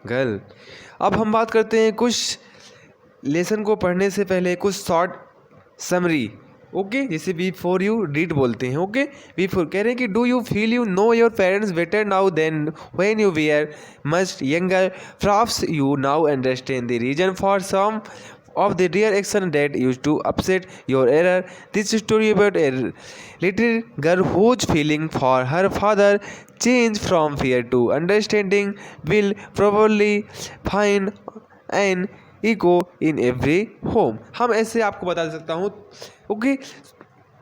Girl. अब हम बात करते हैं कुछ लेसन को पढ़ने से पहले कुछ शॉर्ट समरी। ओके, जैसे बिफोर यू रीड बोलते हैं। ओके, बिफोर कह रहे हैं कि do you feel you know your parents better now than when you were much younger, perhaps you now understand the reason for some of the real action that used to upset your error. This story about a little girl whose feeling for her father changed from fear to understanding will probably find an echo in every home. हम ऐसे आपको बता सकता हूँ। Okay,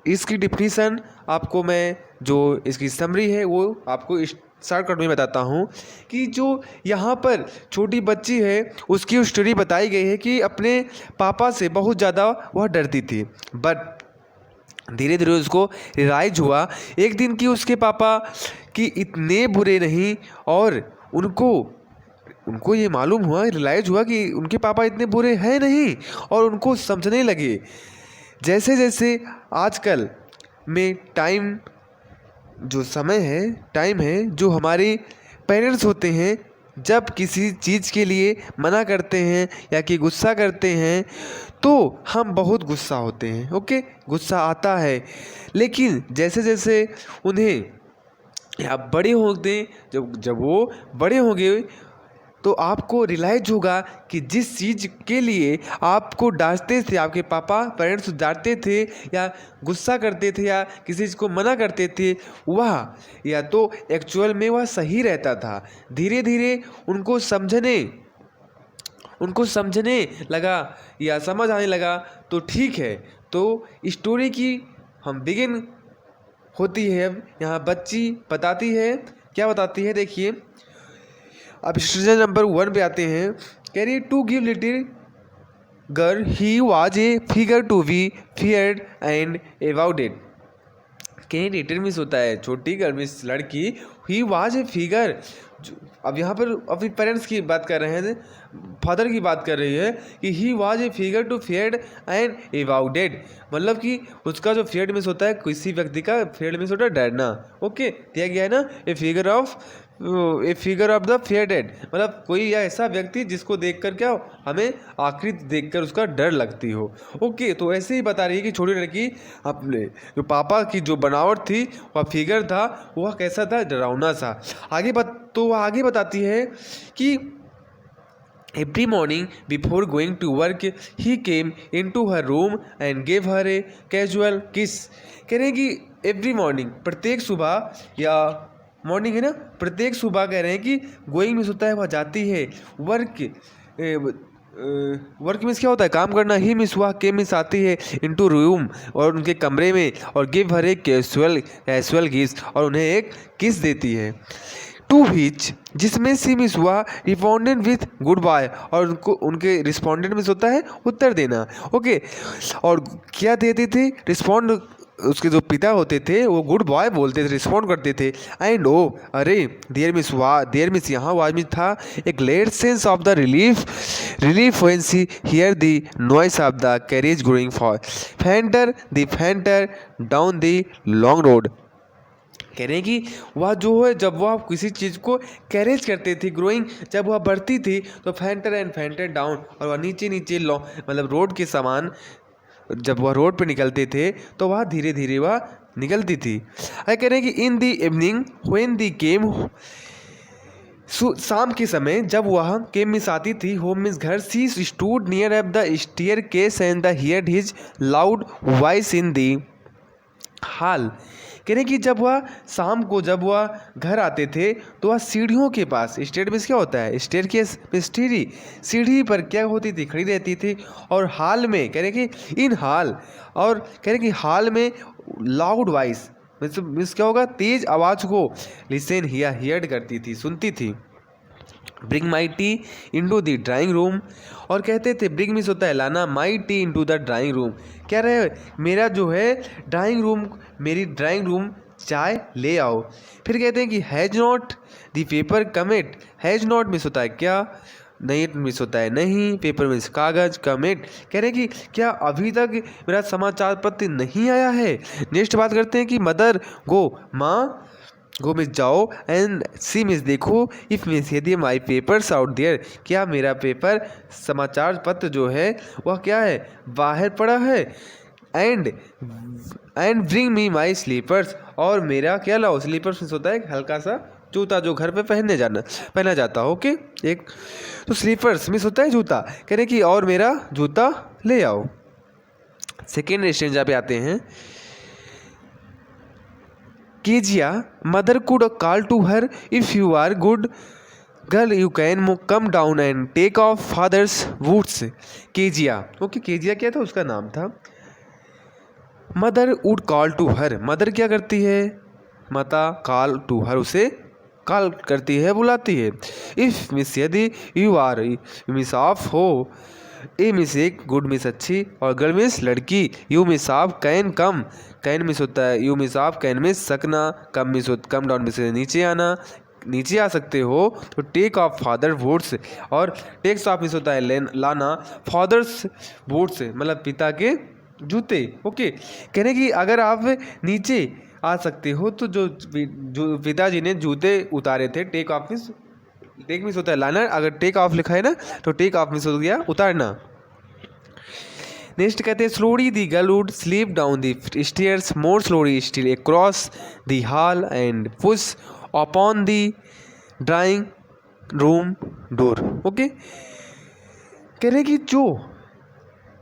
इसकी definition आपको मैं जो इसकी समरी है वो आपको इस शॉर्टकट में बताता हूँ कि जो यहाँ पर छोटी बच्ची है उसकी स्टोरी बताई गई है कि अपने पापा से बहुत ज़्यादा वह डरती थी, बट धीरे धीरे उसको रियलाइज हुआ एक दिन कि उसके पापा कि इतने बुरे नहीं, और उनको ये मालूम हुआ, रियलाइज हुआ कि उनके पापा इतने बुरे हैं नहीं, और उनको समझने लगे। जैसे जैसे आजकल में टाइम है जो हमारे पेरेंट्स होते हैं, जब किसी चीज़ के लिए मना करते हैं या कि गुस्सा करते हैं तो हम बहुत गुस्सा होते हैं। ओके, गुस्सा आता है, लेकिन जैसे जैसे उन्हें या बड़े होते जब वो बड़े होंगे तो आपको रियलाइज होगा कि जिस चीज़ के लिए आपको डांटते थे, आपके पापा पेरेंट्स डांटते थे या गुस्सा करते थे या किसी चीज़ को मना करते थे, वह या तो एक्चुअल में वह सही रहता था। धीरे धीरे उनको समझने लगा या समझ आने लगा तो ठीक है। तो स्टोरी की हम बिगिन होती है। अब यहाँ बच्ची बताती है, क्या बताती है देखिए। अब स्टोरी नंबर 1 पे आते हैं। कह रही to give little girl he was a figure to be feared and avoided. कहीं लिटिल मिस होता है छोटी गर्ल मिस लड़की, ही वाज ए फिगर। अब यहाँ पर अपने पेरेंट्स की बात कर रहे हैं, फादर की बात कर रही है कि he was a figure to feared and avoided, मतलब कि उसका जो फियर्ड मिस होता है, किसी व्यक्ति का फियर्ड मिस होता है डरना। ओके, दिया गया है ना, ए फिगर ऑफ द फियर्डेड, मतलब कोई ऐसा व्यक्ति जिसको देखकर क्या हमें आखिरी देखकर उसका डर लगती हो। ओके, तो ऐसे ही बता रही है कि छोटी लड़की अपने जो पापा की जो बनावट थी, वह फिगर था, वह कैसा था, डरावना सा। तो वह आगे बताती है कि every morning before going to work he came into her room and gave her a casual kiss। कह रहे हैं कि एवरी मॉर्निंग, प्रत्येक सुबह, या मॉर्निंग है ना, प्रत्येक सुबह कह रहे हैं कि गोइंग मीन्स होता है वह जाती है, वर्क मीन्स क्या होता है, काम करना, ही मिस हुआ, के मिस आती है इनटू रूम, और उनके कमरे में, और गिव हर ए कैजुअल किस, और उन्हें एक किस देती है। टू विच, जिसमें सी मिस हुआ रिस्पॉन्डेंट विथ गुड बाय, और उनके रिस्पॉन्डेंट मिस होता है उत्तर देना। ओके, और क्या देते थे रिस्पॉन्ड, उसके जो पिता होते थे वो गुड बॉय बोलते थे, रिस्पॉन्ड करते थे। एंड ओ अरे देयर मिस यहाँ वाज मिस था एक glad sense of the relief when she hear the noise of the carriage going for fainter down the long road. कह रहे हैं कि वह जो है जब वह किसी चीज़ को कैरेज करते थे, ग्रोइंग जब वह बढ़ती थी तो फैंटर डाउन, और वह नीचे मतलब रोड के समान जब वह रोड पे निकलते थे तो वह धीरे धीरे वह निकलती थी। कह रहे हैं कि इन दी इवनिंग व्हेन दी केम, शाम के समय जब वह केम मिस आती थी, होम मिस घर, she stood near at the staircase and the heard his loud voice in the hall. कह रहे कि जब वह शाम को जब वह घर आते थे तो वह सीढ़ियों के पास, स्टेयर में क्या होता है, स्टेयर के सीढ़ी पर क्या होती थी, खड़ी रहती थी। और हॉल में कह रहे कि इन हॉल, और कह रहे कि हॉल में लाउड वॉइस मीन्स क्या होगा, तेज आवाज़ को लिसन हियर्ड करती थी, सुनती थी। Bring my tea into the drawing room, और कहते थे ब्रिंग मीन्स होता है लाना, my tea into the drawing room, कह रहे मेरा जो है मेरी ड्राइंग रूम चाय ले आओ। फिर कहते हैं कि has not the paper commit, has not miss होता है क्या, नहीं मिस होता है नहीं, पेपर मिस कागज, कमिट कह रहे हैं कि क्या अभी तक मेरा समाचार पत्र नहीं आया है। नेक्स्ट बात करते हैं कि मदर गो, माँ गो मिस जाओ एंड सी मिस देखो इफ़ मिस यदि माई पेपर्स आउट देयर क्या मेरा पेपर समाचार पत्र जो है वह क्या है बाहर पड़ा है। And bring me my slippers और मेरा क्या लाओ स्लीपर्स मिस होता है हल्का सा जूता जो घर पे पहना जाता हो। ओके एक तो स्लीपर्स मिस होता है जूता कह रहे कि और मेरा जूता ले आओ। सेकेंड स्टेंजा पे आते हैं। Kezia mother could call to her if you are good girl you can come down and take off father's boots. Kezia okay Kezia क्या था उसका नाम था। Mother would call to her mother क्या करती है माता कॉल टू हर उसे कॉल करती है बुलाती है। इफ़ मिस यदि यू आर मिस ऑफ हो ए मिस एक गुड मिस अच्छी और गर्ल मिस लड़की you Miss of can miss होता है you Miss of can miss सकना कम डाउन मिस नीचे आना नीचे आ सकते हो। तो टेक ऑफ फादर बूट्स और टेक्स ऑफ मिस होता है लाना फादर्स बूट्स मतलब पिता के जूते। ओके कहने कि अगर आप नीचे आ सकते हो तो जो पिताजी ने जूते उतारे थे टेक मिस होता है लाना अगर टेक ऑफ लिखा है ना तो टेक ऑफ मिस हो गया उतारना। नेक्स्ट कहते हैं slowly the girl would sleep down the stairs more slowly still across the hall and push upon the drawing room door. Okay कह रहे कि जो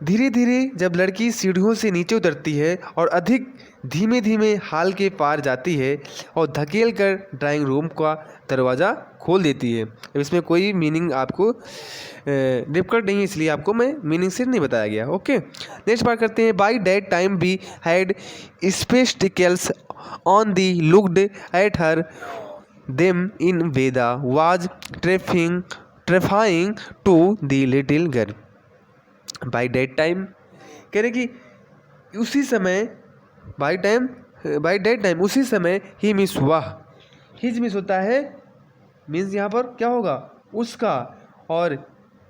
धीरे धीरे जब लड़की सीढ़ियों से नीचे उतरती है और अधिक धीमे धीमे हाल के पार जाती है और धकेल कर ड्राइंग रूम का दरवाज़ा खोल देती है। अब इसमें कोई मीनिंग आपको डिफिकल्ट नहीं है इसलिए आपको मैं मीनिंग से नहीं बताया गया। ओके नेक्स्ट बात करते हैं। By that time we had spectacles on the looked at her them in whether was terrifying to the little girl. By that time कह रहे कि उसी समय बाई डेट टाइम उसी समय ही मिस हुआ। हिज मिस होता है मीन्स यहाँ पर क्या होगा उसका और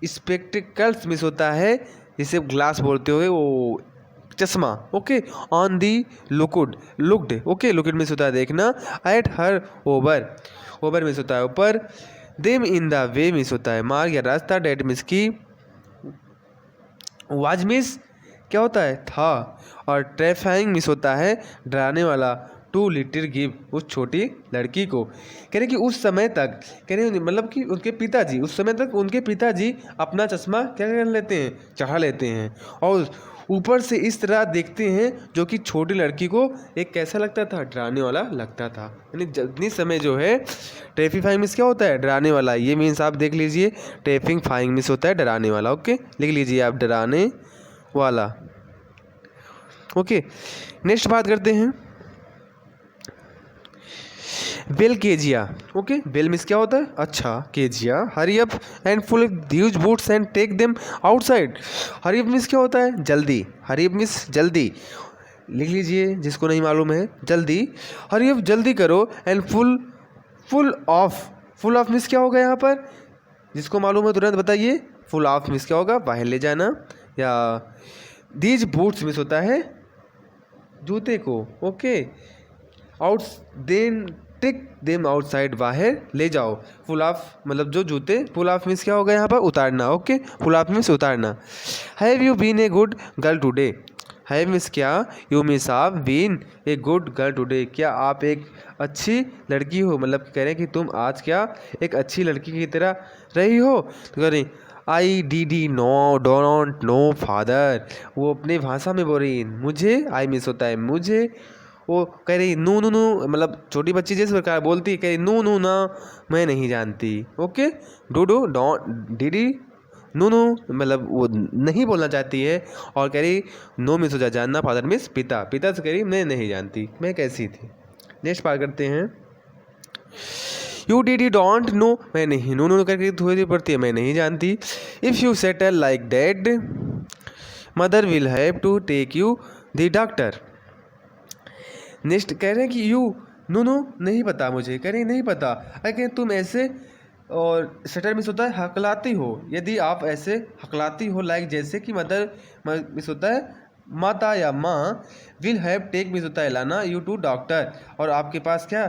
स्पेक्टिकल्स मिस होता है जिसे ग्लास बोलते हुए वो चश्मा। Okay on the looked okay looked miss होता है देखना एट हर ओवर मिस होता है ऊपर them in the way miss होता है मार्ग या रास्ता डेट मिस की वाज मिस क्या होता है था और ट्रेफाइंग मिस होता है डराने वाला टू लिटिल गिव उस छोटी लड़की को। कह रहे कि उस समय तक कह रहे मतलब कि उनके पिताजी उस समय तक उनके पिताजी अपना चश्मा क्या कर लेते हैं चढ़ा लेते हैं और ऊपर से इस तरह देखते हैं जो कि छोटी लड़की को एक कैसा लगता था डराने वाला लगता था। यानी जितनी समय जो है टेरिफाइंग मिस क्या होता है डराने वाला ये मीन्स आप देख लीजिए टेरिफाइंग मिस होता है डराने वाला। ओके लिख लीजिए आप डराने वाला। ओके नेक्स्ट बात करते हैं bell Kezia. Okay bell means क्या होता है अच्छा Kezia hurry up and pull huge boots and take them outside. Hurry up means क्या होता है जल्दी हरी अप मिस जल्दी लिख लीजिए जिसको नहीं मालूम है जल्दी हरी अप जल्दी करो एंड फुल ऑफ मिस क्या होगा यहाँ पर जिसको मालूम है तुरंत बताइए फुल ऑफ मिस क्या होगा बाहर ले जाना या दीज बूट्स मिस होता है जूते को। Okay out then take them outside बाहर ले जाओ। फुल ऑफ मतलब जो जूते फुल ऑफ मिस क्या होगा यहाँ पर उतारना। ओके फुल ऑफ मिस उतारना। Have you been a good girl today have Miss क्या you Miss of been a good girl today क्या आप एक अच्छी लड़की हो मतलब कह रहे हैं कि तुम आज क्या एक अच्छी लड़की की तरह रही हो। तो कह रही I D no don't know father वो अपने भाषा में बोल रही मुझे आई मिस होता है मुझे वो कह रही नू मतलब छोटी बच्ची जैसे प्रकार बोलती है कह रही नू ना मैं नहीं जानती। ओके डू डोंट डी नू मतलब वो नहीं बोलना चाहती है और कह रही नो मिस हो जाए जानना फादर मिस पिता से कह रही मैं नहीं जानती मैं कैसी थी। नेक्स्ट बात करते हैं यू डी डोंट नो मैं नहीं नो करके थोड़ी देर पड़ती है मैं नहीं जानती। If you settle like that mother will have to take you the doctor. Next कह रहे हैं कि यू नो नहीं पता मुझे कह रहे नहीं पता अगर तुम ऐसे और सेटल मिस होता है हकलाती हो यदि आप ऐसे हकलाती हो लाइक जैसे कि मदर मिस होता है माता या माँ विल हैव टेक मीन्स होता है लाना यू टू डॉक्टर, और आपके पास क्या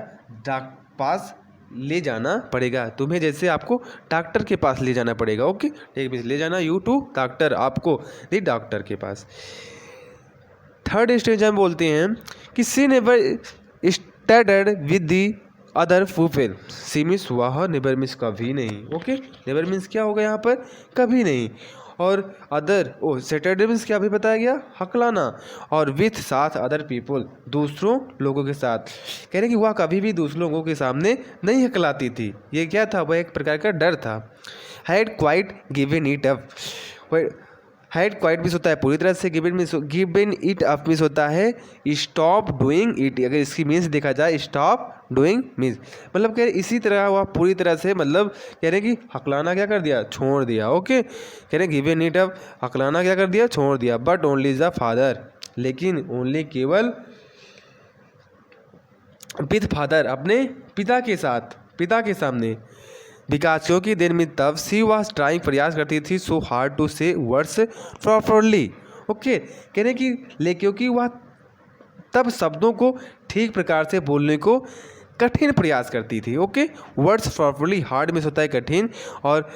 पास ले जाना पड़ेगा तुम्हें, जैसे आपको डॉक्टर के पास ले जाना पड़ेगा। ओके, टेक मीन्स ले जाना, यू टू डॉक्टर आपको द डॉक्टर के पास। थर्ड स्टेज हम बोलते हैं कि she never stuttered with the other people. She means वह, नेवर मीन्स कभी नहीं। ओके, नेवर मीन्स क्या होगा यहाँ पर, कभी नहीं, और अदर सैटरडे मीन्स क्या अभी बताया गया, हकलाना, और विथ साथ अदर पीपल दूसरों लोगों के साथ। कह रहे कि वह कभी भी दूसरों लोगों के सामने नहीं हकलाती थी। ये क्या था, वह एक प्रकार का डर था। Had quite given it up, had quite means होता है पूरी तरह से, गिवन इट अप मीन्स होता है स्टॉप डूइंग इट। अगर इसकी मीन्स देखा जाए, स्टॉप डूइंग मीन्स मतलब कह रहे इसी तरह वह पूरी तरह से, मतलब कह रहे कि हकलाना क्या कर दिया, छोड़ दिया। ओके, कह रहे गिवन इट अप, हकलाना क्या कर दिया, छोड़ दिया। बट ओनली द फादर, लेकिन ओनली केवल विद फादर, अपने पिता के साथ, पिता के सामने। बिकॉज क्योंकि देर में तब सी वॉज ट्राइंग, प्रयास करती थी, सो हार्ड टू से वर्ड्स प्रॉपरली। ओके, कह रहे कि ले क्योंकि वह तब शब्दों को ठीक प्रकार से बोलने को कठिन प्रयास करती थी। Okay, words properly, hard miss होता है कठिन, और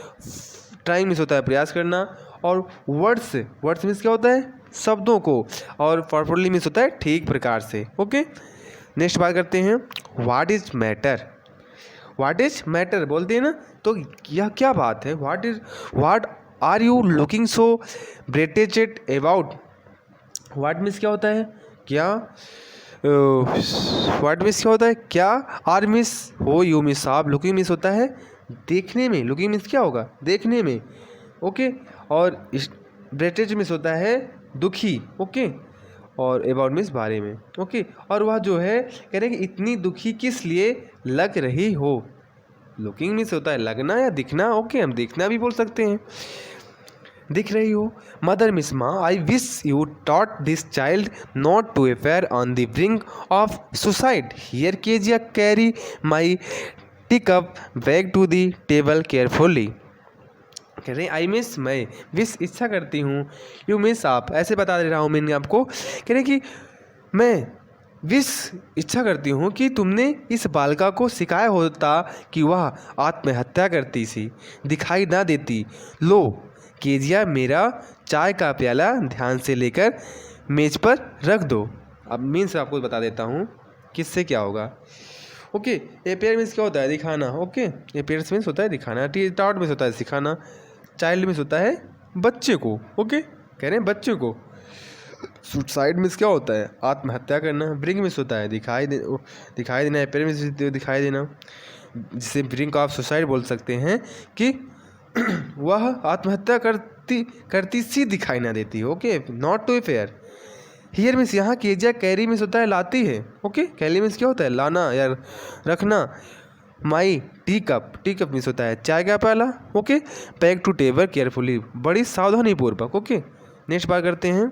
ट्राइंग मिस होता है प्रयास करना, और वर्ड्स मिस क्या होता है, शब्दों को, और प्रॉपरली मिस होता है ठीक प्रकार से। ओके, नेक्स्ट बात करते हैं, what is matter. What is matter बोलते हैं ना, तो यह क्या बात है, what are you looking so ब्रेटेजेड अबाउट। व्हाट मिस क्या होता है, क्या, व्हाट मिस क्या होता है, क्या, आर मिस हो, यू मिस आप, लुकिंग मिस होता है देखने में, लुकिंग मिस क्या होगा, देखने में। ओके, और ब्रेटेज मिस होता है दुखी। ओके, और अबाउट मीन्स बारे में। ओके, और वह जो है कह रहे हैं कि इतनी दुखी किस लिए लग रही हो। लुकिंग मीन्स होता है लगना या दिखना। ओके, हम दिखना भी बोल सकते हैं, दिख रही हो। मदर मिस माँ, I wish you taught this child not to affair on the brink of suicide. Here Kezia carry my teacup back to the table carefully. कह रहे हैं आई मिस, मैं विश इच्छा करती हूँ, यू मिस आप, ऐसे बता दे रहा हूँ मैंने आपको। कह रहे कि मैं विश इच्छा करती हूँ कि तुमने इस बालिका को सिखाया होता कि वह आत्महत्या करती सी, दिखाई ना देती। लो केजिया, मेरा चाय का प्याला ध्यान से लेकर मेज पर रख दो। अब मीन्स आपको बता देता हूँ किससे क्या होगा। ओके, अपेयर मीन्स क्या होता है, दिखाना। ओके, अपेयर्स मीन्स होता है दिखाना, टॉट मीन्स होता है सिखाना, चाइल्ड मीन्स होता है बच्चे को। ओके, कह रहे हैं बच्चे को। सुसाइड मीन्स क्या होता है, आत्महत्या करना। ब्रिंक मीन्स होता है दिखाई देना। अपेयर मीन्स दिखाई देना, जिसे ब्रिंक ऑफ सुसाइड बोल सकते हैं कि वह आत्महत्या करती सी दिखाई ना देती। Okay, not to affair. Here means यहाँ केजिया, कैरी मीन्स होता है लाती है। ओके, कैरी मीन्स क्या होता है, लाना या रखना। माई टी कप मीन्स होता है चाय का प्याला। Okay, pack to table carefully, बड़ी सावधानी पूर्वक। ओके, नेक्स्ट बात करते हैं,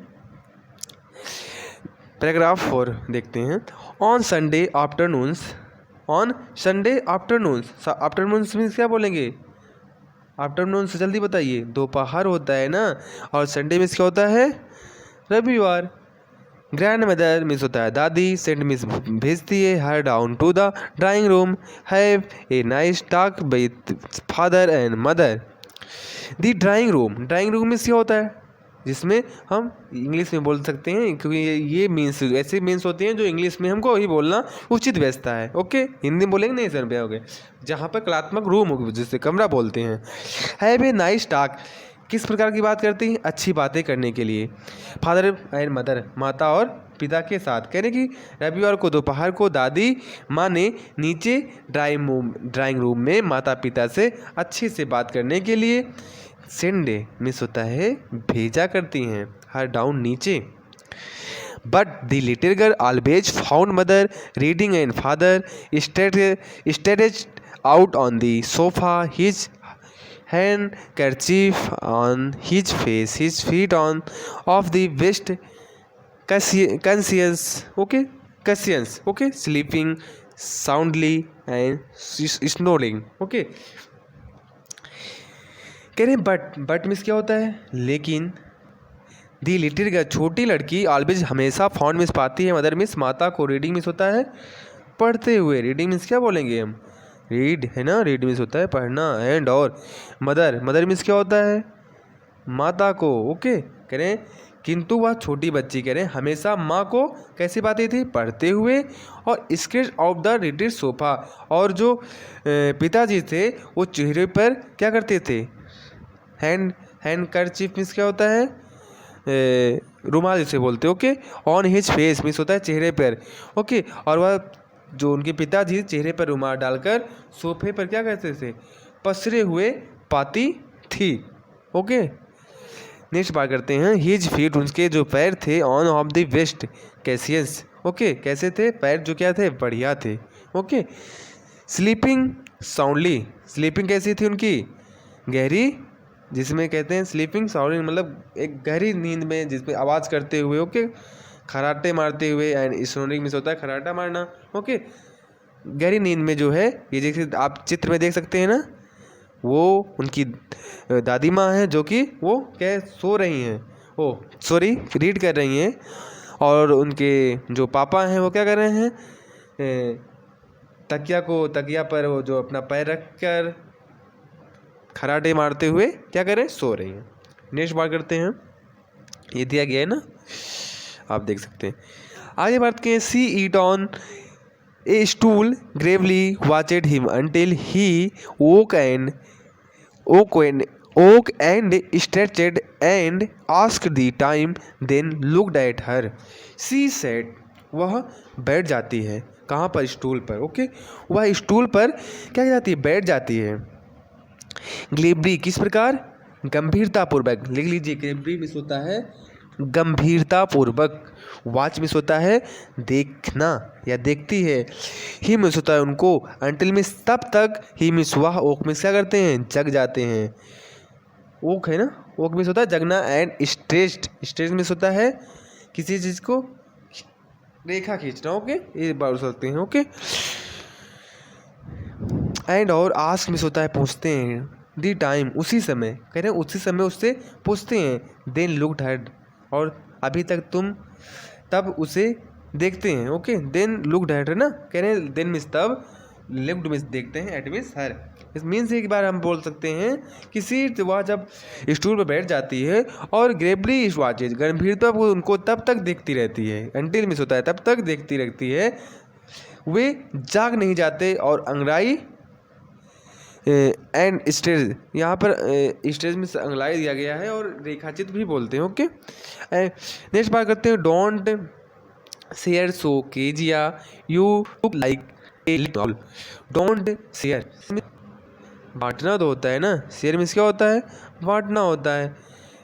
पैराग्राफ 4 देखते हैं। On Sunday afternoons, on Sunday afternoons, afternoons means क्या बोलेंगे, आफ्टरनून से जल्दी बताइए, दोपहर होता है ना, और संडे मीन्स क्या होता है, रविवार। ग्रैंड मदर मीन्स होता है दादी, सेंड मीन्स भेजती है her down to the drawing room, have a nice talk with father and mother. The drawing room means क्या होता है, जिसमें हम इंग्लिश में बोल सकते हैं, क्योंकि ये मीन्स ऐसे मीन्स होते हैं जो इंग्लिश में हमको ही बोलना उचित बैठता है। ओके, हिंदी में बोलेंगे नहीं सर, हो गए जहाँ पर कलात्मक रूम हो, जिसे कमरा बोलते हैं। हैव ए नाइस टॉक, किस प्रकार की बात करती हैं, अच्छी बातें करने के लिए। फादर एंड मदर, माता और पिता के साथ। कह रहे कि रविवार को दोपहर को दादी माँ ने नीचे ड्राइंग रूम में माता पिता से अच्छे से बात करने के लिए सेंडे मिस होता है भेजा करती हैं, हर डाउन नीचे। But the little girl always found mother reading and father states out on the sofa, his handkerchief on his face, his feet on of the best conscience. Okay, sleeping soundly and snoring. Okay, कह रहे हैं but means क्या होता है लेकिन, दी little girl छोटी लड़की always हमेशा फाउंड मिस पाती है मदर मिस माता को। रीडिंग मिस होता है पढ़ते हुए। रीडिंग मिस क्या बोलेंगे हम? रीड है ना, रीड मिस होता है पढ़ना। एंड और मदर मिस क्या होता है? माता को। ओके, कह रहे हैं किंतु वह छोटी बच्ची कह रहे हैं हमेशा माँ को कैसे पाती थी? पढ़ते हुए। और sketch of the little sofa, और जो पिताजी थे वो चेहरे पर क्या करते थे? हैंड करचीफ मिस क्या होता है? रुमाल जिसे बोलते। Okay, on his face miss होता है चेहरे पर। ओके, और वह जो उनके पिताजी चेहरे पर रुमाल डालकर सोफे पर क्या करते थे? पसरे हुए पाती थी। ओके, नेक्स्ट बात करते हैं। हिज फीट उनके जो पैर थे ऑन ऑफ द वेस्ट कैसियस। ओके, कैसे थे पैर? जो क्या थे? बढ़िया थे। ओके, स्लीपिंग साउंडली, स्लीपिंग कैसी थी उनकी? गहरी, जिसमें कहते हैं स्लीपिंग साउंडली मतलब एक गहरी नींद में जिसमें आवाज़ करते हुए। ओके, खराटे मारते हुए। एंड स्नोरिंग मिस होता है खराटा मारना। ओके, गहरी नींद में जो है ये जैसे आप चित्र में देख सकते हैं ना, वो उनकी दादी माँ हैं जो कि वो क्या सो रही हैं, ओ सॉरी रीड कर रही हैं। और उनके जो पापा हैं वो क्या कर रहे हैं? तकिया पर वो जो अपना पैर रख कर खराटे मारते हुए क्या करें? सो रही हैं। नेक्स्ट बात करते हैं, ये दिया गया है ना, आप देख सकते हैं। आगे बात करें। She eat on a stool gravely watched him until he woke and stretched and asked the time, then looked at her. She said, वह बैठ जाती है कहाँ पर? स्टूल पर। ओके, वह स्टूल पर क्या जाती है? बैठ जाती है। ग्लेबरी किस प्रकार? गंभीरतापूर्वक। लिख लीजिए, ग्लेबरी मिस होता है गंभीरतापूर्वक। वॉच मिस होता है देखना या देखती है। ही मिस होता है उनको। अंटिल मिस तब तक। ही मिस वह। ओक मिस क्या करते हैं? जग जाते हैं। ओक है ना, ओक मिस होता है जगना। एंड स्ट्रेच मिस होता है किसी चीज़ को रेखा खींचना। ओके, ये बात सकते हैं। ओके, एंड और आस्क मिस होता है पूछते हैं। दी टाइम उसी समय, कह रहे हैं उसी समय उससे पूछते हैं। देन लुक्ड हर, और अभी तक तुम तब उसे देखते हैं। ओके, देन लुक्ड एट है ना, कह रहे हैं देन मिस तब, लुक्ड मिस देखते हैं, एट मिस हर। इस मीन्स एक बार हम बोल सकते हैं किसी वह जब स्टूल पर बैठ जाती है और ग्रेवली वॉचेज गंभीरता वो उनको तब तक देखती रहती है। अंटिल मिस होता है तब तक देखती रहती है। वे जाग नहीं जाते। और अंगड़ाई एंड स्टेज, यहाँ पर स्टेज में अंगड़ाई दिया गया है और रेखाचित भी बोलते हैं। ओके, नेक्स्ट बात करते हैं। Don't share so Kezia you look like a little. Don't share, बांटना तो होता है ना, शेयर मीन्स क्या होता है? बांटना होता है।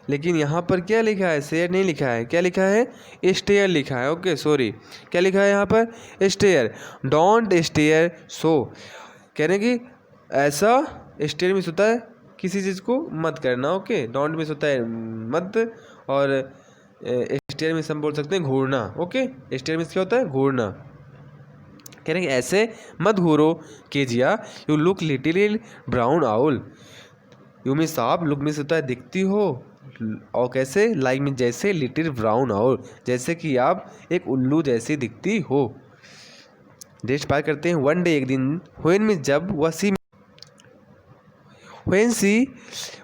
लेकिन यहाँ पर क्या लिखा है? शेयर नहीं लिखा है, क्या लिखा है? स्टेयर लिखा है। ओके सॉरी, क्या लिखा है यहाँ पर? स्टेयर। डोंट स्टेयर सो, कह रहे हैं कि ऐसा। स्टेयर मीन्स होता है किसी चीज़ को मत करना। ओके, डोंट मीन्स होता है मत, और स्टेयर मीन्स हम बोल सकते हैं घूरना। ओके, स्टेयर मीन्स क्या होता है? घूरना। कह रहे हैं ऐसे मत घूरो Kezia, you look little brown owl. You means आप, लुक मीन्स होता है दिखती हो, और कैसे? लाइक मीन्स जैसे, लिटिल ब्राउन आउल जैसे कि आप एक उल्लू जैसी दिखती हो। नेक्स्ट बात करते हैं। वन डे एक दिन, व्हेन मीन्स जब, वह सी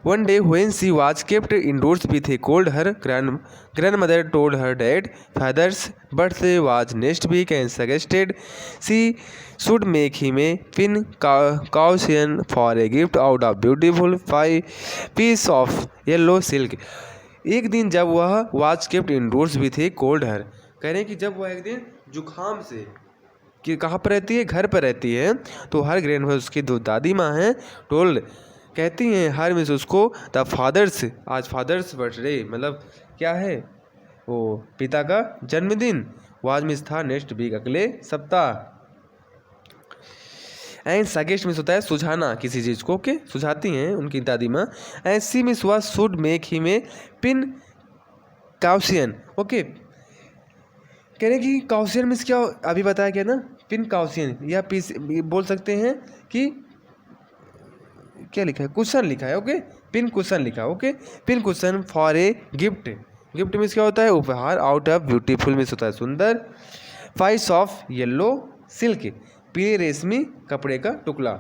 one day when she was kept indoors with a cold, her grandmother told her that father's birthday was next week and suggested she should make him a pin cushion for a gift out of beautiful piece of yellow silk. एक दिन जब वह was kept indoors with a cold, her कह रहे हैं कि जब वह एक दिन जुखाम से कि कहाँ पर रहती है? घर पर रहती है। तो हर ग्रैंडमदर उसकी दो दादी माँ हैं टोल्ड, कहती हैं हर मिस उसको द फादर्स, आज फादर्स बर्थडे मतलब क्या है? वो पिता का जन्मदिन। वाज मिस था नेक्स्ट वीक, अगले सप्ताह। एंड सजेस्ट मिस होता है सुझाना किसी चीज़ को। ओके, सुझाती हैं उनकी दादी माँ। And she Miss was should make him a pin cushion. Okay, कह रहे कि काउशियन मिस क्या अभी बताया क्या ना? पिन काउशियन, या पीस बोल सकते हैं कि क्या लिखा है? कुशन लिखा है। ओके, पिन कुशन लिखा। Okay, pin cushion for a gift, gift means क्या होता है, उपहार। आउट ऑफ ब्यूटीफुल मीन्स होता है सुंदर। पाइस ऑफ येलो सिल्क, पीले रेशमी कपड़े का टुकड़ा।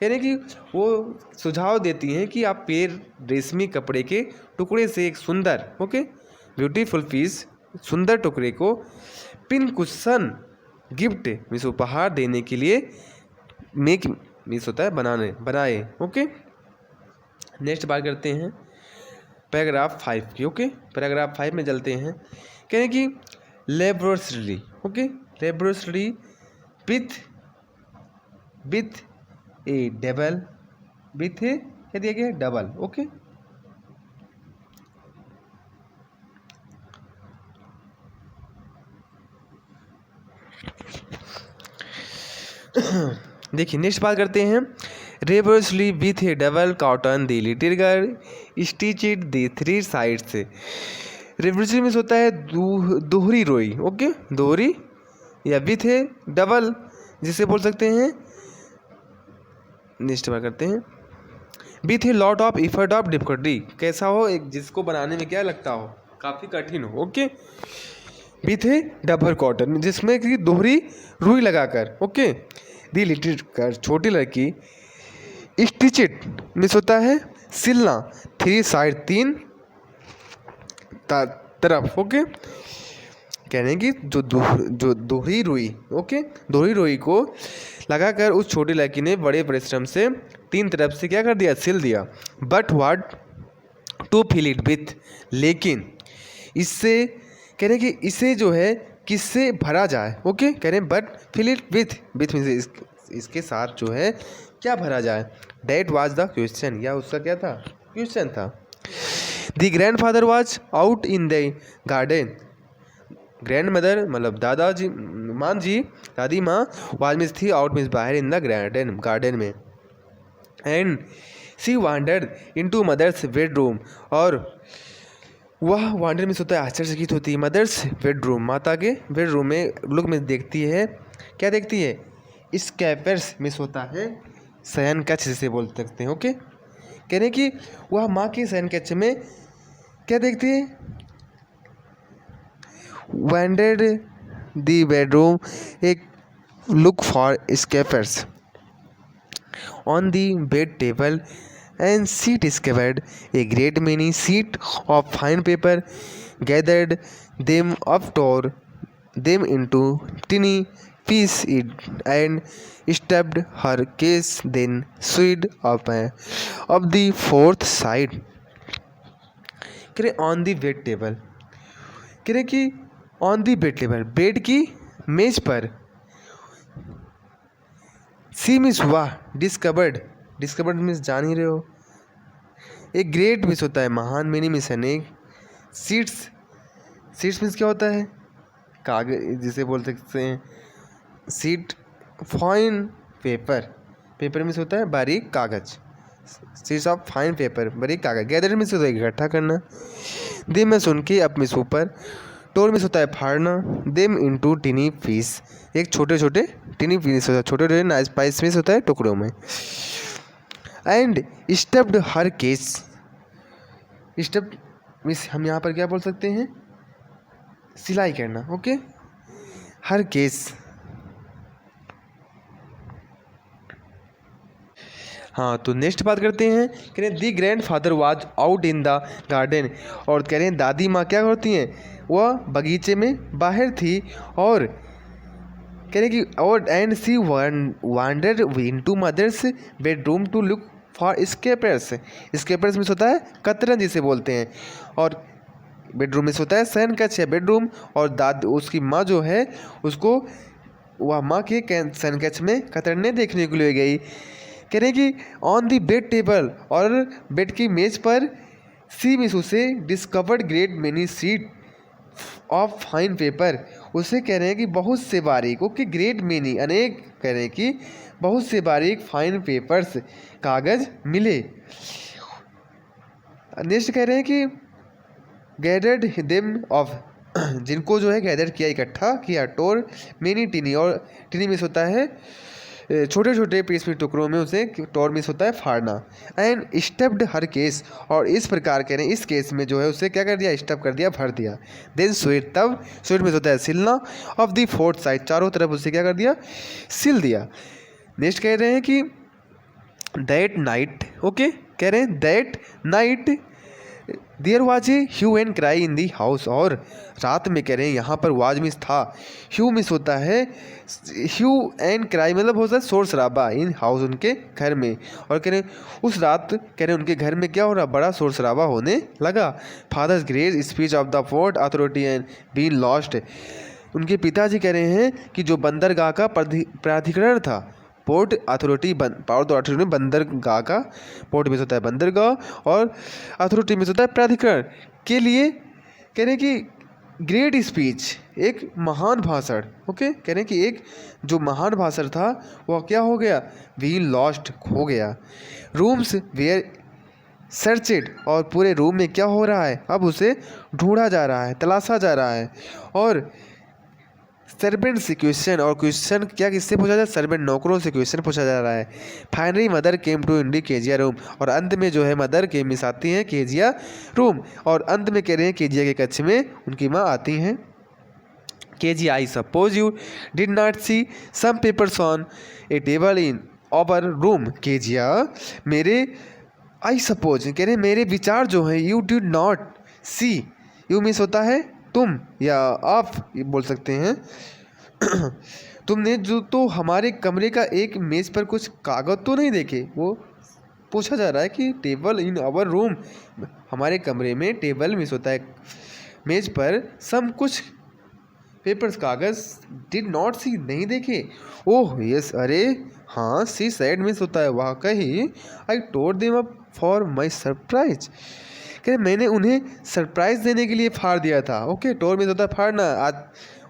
यानी कि वो सुझाव देती हैं कि आप पीले रेशमी कपड़े के टुकड़े से एक सुंदर, ओके, ब्यूटीफुल पीस, सुंदर टुकड़े को पिन कुशन गिफ्ट मीन्स उपहार देने के लिए मेक मीन्स होता है बनाए। ओके, नेक्स्ट बात करते हैं पैराग्राफ 5 की। ओके, पैराग्राफ 5 में चलते हैं। कहें कि laboratory, okay, laboratory with a double, with a क्या दिया गया है, डबल। ओके, देखिए नेक्स्ट बात करते हैं। Laboriously with a double cotton the little girl stitch it the 3 side से। रेबर्सली मीन्स होता है दोहरी रोई। ओके, दोहरी, या विथ ए डबल जिसे बोल सकते हैं। नेक्स्ट बात करते हैं with a lot of effort of difficulty, कैसा हो, एक जिसको बनाने में क्या लगता हो, काफ़ी कठिन हो। Okay, with a double cotton जिसमें कि दोहरी रुई लगाकर। ओके, दी लिटिल गर्ल छोटी लड़की, स्टिचिट मीन्स होता है सिलना, 3 साइड 3 तरफ। ओके, कहने की जो दोहरी रुई, ओके, दोहरी रुई को लगाकर उस छोटी लड़की ने बड़े परिश्रम से 3 तरफ से क्या कर दिया, सिल दिया। But what to fill it with, लेकिन इससे कह रहे कि इसे जो है किससे भरा जाए। ओके, कह रहे हैं but fill it with means इसके साथ जो है क्या भरा जाए। डैट वाज द क्वेश्चन, या उसका क्या था, क्वेश्चन था। The grand father was out in the garden, grand mother मतलब दादाजी, माँ जी, दादी माँ, वाज मीन्स थी, आउट मीन्स बाहर, इन द गार्डन में। And she wandered into mother's bedroom, और वह वांडर मीन्स होता है आश्चर्यचकित होती है। मदर्स बेडरूम, माता के बेडरूम में लुक में देखती है, क्या देखती है, स्कैपर्स मीन्स होता है शयन कक्ष जिसे बोल सकते हैं। ओके, कह रहे कि वह माँ के शयन कक्ष में क्या देखती है, वांडर्ड द बेडरूम, एक look for scissors on the bed table, and she discovered a great many sheets of fine paper, gathered them up, tore them into tiny pieces, and stuffed her case, then sewed up the 4th side. करे on the bed table, करे कि on the bed table, bed की मेज पर। C means हुआ, discovered means जान ही रहे हो। एक ग्रेट मीन्स होता है महान, मेनी मीन्स अनेक। सीट्स मीन्स क्या होता है, कागज जिसे बोल सकते हैं सीट। फाइन पेपर मीन्स होता है बारीक कागज, सीट्स ऑफ फाइन पेपर, बारीक कागज। गैदर मीन्स होता है इकट्ठा करना। दे में सुन के, अप मीन्स ऊपर। टोर मीन्स होता है फाड़ना। देम इनटू टिनी पीस, एक छोटे छोटे टिनी पीस होता है, छोटे छोटे नाइस पाइस मीन्स होता है टुकड़ों में। And stuffed her case, stuffed means हम यहाँ पर क्या बोल सकते हैं, सिलाई करना। ओके, हर केस, हाँ। तो नेक्स्ट बात करते हैं, कह रहे हैं the grandfather was out in the garden, और कह रहे हैं दादी माँ क्या करती हैं, वह बगीचे में बाहर थी। और कह रहे कि और and she wandered into mother's bedroom to look for scissors. Scissors में होता है कतरन जिसे बोलते हैं, और बेडरूम में होता है शयन कक्ष या बेडरूम। और उसकी माँ जो है उसको वह माँ के शयन कक्ष में कतरने देखने के लिए गई। कह रहे कि ऑन दी बेड टेबल, और बेड की मेज पर। सी मीन्स उसे discovered great many sheet of fine paper, उसे कह रहे हैं कि बहुत से बारीक, ओके, ग्रेट मेनी अनेक, कह रहे हैं कि बहुत से बारीक फाइन पेपर्स कागज मिले। नेक्स्ट कह रहे हैं कि गैदर्ड देम ऑफ, जिनको जो है गैदर किया, इकट्ठा किया। टोर मेनी टिनी, और टिनी मीन्स होता है छोटे छोटे पीस में टुकड़ों में उसे टोर मिस होता है फाड़ना। एंड स्टफ्ड हर केस, और इस प्रकार कह रहे हैं इस केस में जो है उसे क्या कर दिया, स्टफ कर दिया, भर दिया। देन स्वीट, तब स्वीट मिस होता है सिलना। ऑफ द फोर्थ साइड, चारों तरफ उसे क्या कर दिया, सिल दिया। नेक्स्ट कह रहे हैं कि दैट नाइट, ओके, कह रहे हैं that night there was a hue and cry in the house, और रात में कह रहे हैं यहाँ पर वाज मिस था, ह्यू मिस होता है, ह्यू एंड क्राई मतलब होता है शोर शराबा, इन हाउस उनके घर में। और कह रहे हैं उस रात कह रहे हैं उनके घर में क्या हो रहा, बड़ा शोर शराबा होने लगा। Father's great speech of the fort authority and been lost, उनके पिताजी कह रहे हैं कि जो बंदरगाह का प्राधिकरण था, पोर्ट अथॉरिटी, पावर तो अथॉरिटी में बंदरगाह का, पोर्ट में होता है बंदरगाह और अथॉरिटी में होता है प्राधिकरण के लिए, कह रहे हैं कि ग्रेट स्पीच, एक महान भाषण, ओके, कह रहे हैं कि एक जो महान भाषण था वह क्या हो गया, बीन लॉस्ट, खो गया। रूम्स वेयर सर्चेड, और पूरे रूम में क्या हो रहा है, अब उसे ढूंढा जा रहा है, तलाशा जा रहा है। और सर्वेंट से क्वेश्चन, और क्वेश्चन क्या किससे पूछा जाए, सर्वेंट नौकरों से क्वेश्चन पूछा जा रहा है। Finally mother came to into Kezia room, और अंत में जो है मदर के मिस आती हैं केजिया रूम, और अंत में कह रहे हैं केजिया के कक्ष में उनकी माँ आती हैं। Kezia, I suppose you did not see some papers on a table in our room, Kezia मेरे, आई सपोज कह रहे हैं मेरे विचार जो हैं, you did not see, you means होता है तुम या आप ये बोल सकते हैं तुमने जो तो हमारे कमरे का एक मेज़ पर कुछ कागज़ तो नहीं देखे, वो पूछा जा रहा है कि टेबल इन आवर रूम, हमारे कमरे में टेबल मिस होता है, मेज़ पर सम कुछ पेपर्स कागज़, डिड नॉट सी नहीं देखे, ओह यस, अरे हाँ, सी सैड मिस होता है वाकई, I told them up for my surprise, क्या मैंने उन्हें सरप्राइज़ देने के लिए फाड़ दिया था, ओके, टोर मिस होता है फाड़ना, आज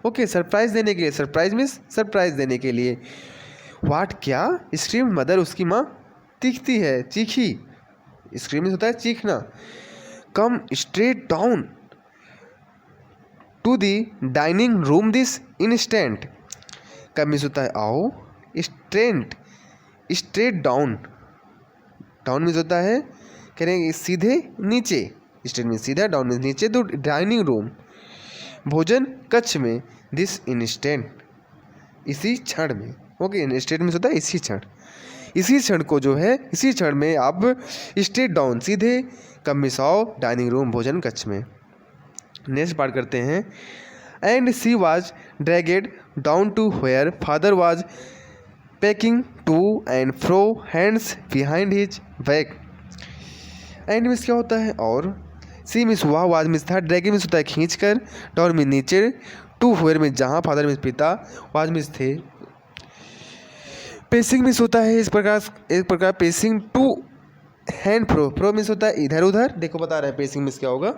ओके, सरप्राइज़ देने के लिए, सरप्राइज मिस सरप्राइज़ देने के लिए। वाट, क्या, स्क्रीम मदर, उसकी माँ चीखती है, चीखी, स्क्रीम मिस होता है चीखना। Come straight down to the dining room this instant, come means होता है आओ, स्ट्रेट डाउन, डाउन मिस होता है कह रहे हैं सीधे नीचे, स्ट्रेट में सीधा, डाउन में नीचे, तो डाइनिंग रूम, भोजन कक्ष में, दिस इंस्टेंट, इसी क्षण में, ओके, स्ट्रेट में होता है इसी क्षण, इसी क्षण को जो है, इसी क्षण में आप स्ट्रेट डाउन सीधे, कब मिस आओ डाइनिंग रूम भोजन कक्ष में। नेक्स्ट पार्ट करते हैं। And she was dragged down to where father was packing to and fro hands behind his back, and means क्या होता है, और सी मिस हुआ, वाज मिस था, ड्रैगिंग मिस होता है खींच कर, डाउन में नीचे, टू हुएर में जहाँ, फादर मिस पिता, वाज मिस थे, पेसिंग मिस होता है इस प्रकार pacing to and fro, fro means होता है इधर उधर, देखो बता रहे हैं पेसिंग मिस क्या होगा,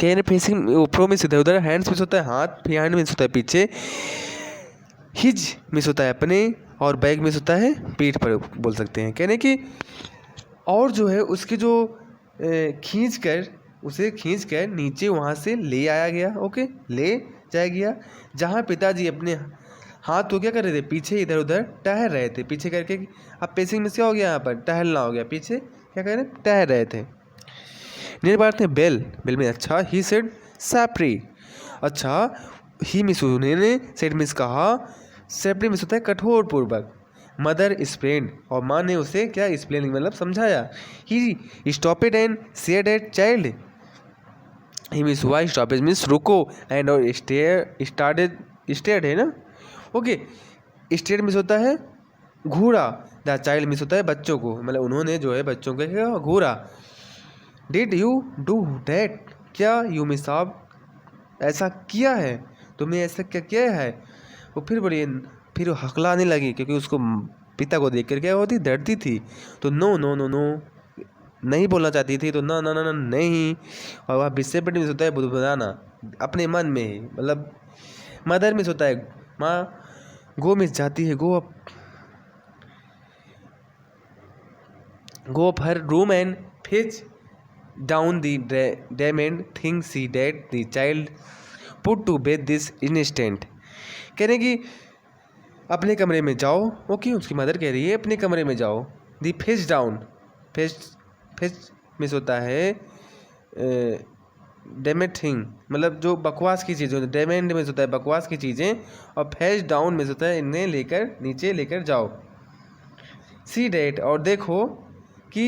कह रहे पेसिंग फ्रो मिस इधर उधर, हैंड्स मिस होता है हाथ, बिहाइंड मिस होता है पीछे, हिज मिस होता है अपने, और बैग मिस होता है पीठ पर बोल सकते हैं, कहने कि और जो है उसके जो उसे खींच कर नीचे वहाँ से ले आया गया, ओके, ले जाया गया, जहाँ पिताजी अपने हाथ तो क्या कर रहे थे, पीछे इधर उधर टहल रहे थे, पीछे करके, अब पेसिंग में क्या हो गया, यहाँ पर टहलना हो गया, पीछे क्या कर रहे, टहल रहे थे। नेक्स्ट बात है बेल, बेल में, अच्छा, ही सेड सैप्री, अच्छा, ही मिस उन्होंने, सेड मिस कहा, सैप्री मिस होता है कठोर पूर्वक, मदर एक्सप्लेन, और माँ ने उसे क्या एक्सप्लेन मतलब समझाया, he stopped and said at child, he means हुआ, स्टॉपेज मीन्स रुको, एंड और स्टेयर्ड है ना, ओके, स्टेयर्ड मिस होता है घूरा, द चाइल्ड मिस होता है बच्चों को, मतलब उन्होंने जो है बच्चों को क्या घूरा। डिड यू डू डैट, क्या यू मिस आप ऐसा किया है, तुमने ऐसा क्या किया है, वो फिर बोलिए, फिर वो हकलाने लगी, क्योंकि उसको पिता को देख कर क्या होती, डरती थी, तो नो नो नो नो नहीं बोलना चाहती थी, तो ना ना ना ना नहीं, और वह बिस्सेपट मिस होता है बुदबुदाना, अपने मन में ही, मतलब मदर मिस होता है माँ, गो मिस जाती है, go up her room and fetch down the damned things see that the child put to bed this instant, कहने की अपने कमरे में जाओ। ओके, उसकी मदर कह रही है अपने कमरे में जाओ। दी फेस डाउन, फेस मिस होता है डेमेड थिंग, मतलब जो बकवास की चीज़ें होती है। डेमेड मिस होता है बकवास की चीज़ें, और फेस डाउन मिस होता है इन्हें लेकर नीचे लेकर जाओ। सी डेट, और देखो कि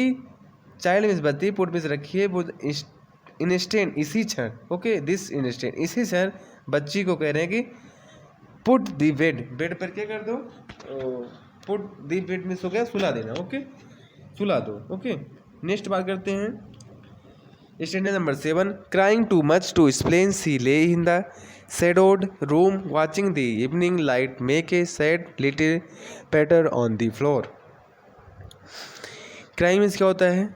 चाइल्ड मिस बत्ती, पुट मिस रखिए, इंस्टेंट इसी क्षण। ओके, दिस इंस्टेंट इसी क्षण बच्ची को कह रहे हैं कि पुट दी बेड, बेड पर क्या कर दो, पुट दी बेड मिस हो गया सुला देना। ओके, सुला दो। ओके, नेक्स्ट बात करते हैं standard number 7। Crying too much to explain she lay in the shadowed room watching the evening light make a sad little pattern on the floor. Crime means क्या होता है,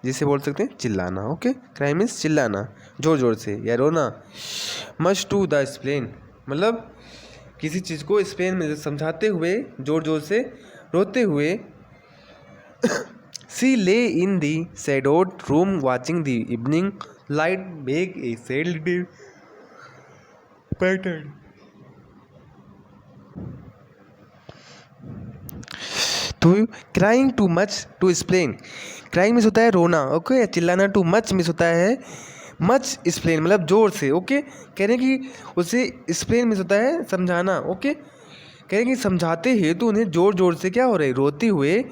जिसे बोल सकते हैं चिल्लाना। ओके, क्राइम मीन्स चिल्लाना, जोर जोर से या रोना। मच टू द एक्सप्लेन, मतलब किसी चीज़ को एक्सप्लेन में समझाते हुए, जोर जोर से रोते हुए। She lay in the shadowed room watching the evening light make a sad little pattern. तो crying too much to explain, crying means होता है रोना। ओके, या चिल्लाना। टू मच मिस होता है मच एक्सप्लेन, मतलब जोर से। ओके, कह रहे हैं कि उसे एक्सप्लेन मिस होता है समझाना। ओके, कह रहे हैं कि समझाते हैं तो उन्हें जोर जोर से क्या हो रहा है, रोते हुए।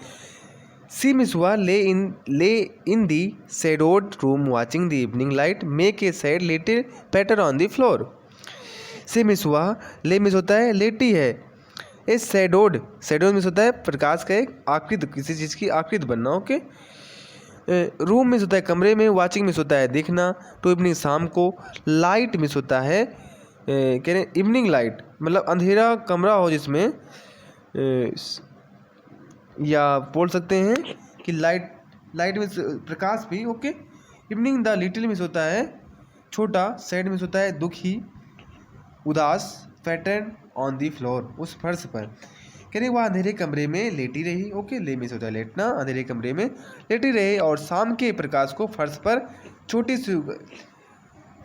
सी मिस हुआ lay in the shadowed room watching the evening light make a sad little pattern on the floor. She means हुआ, ले मिस होता है लेटी है। ए shadowed, shadowed मिस होता है प्रकाश का एक आकृति, किसी चीज़ की आकृति बनना। ओके, रूम मिस होता है कमरे में, वाचिंग मिस होता है देखना, तो इवनिंग शाम को, लाइट मिस होता है कह रहे इवनिंग लाइट, मतलब अंधेरा कमरा हो जिसमें, या बोल सकते हैं कि लाइट मिस प्रकाश भी। ओके, इवनिंग द लिटिल मिस होता है छोटा, सैड मिस होता है दुखी उदास, पैटर्न ऑन दी फ्लोर उस फर्श पर। कह रहे वह अंधेरे कमरे में लेटी रही। ओके, ले मिस होता है लेटना, अंधेरे कमरे में लेटी रही और शाम के प्रकाश को फर्श पर छोटी सी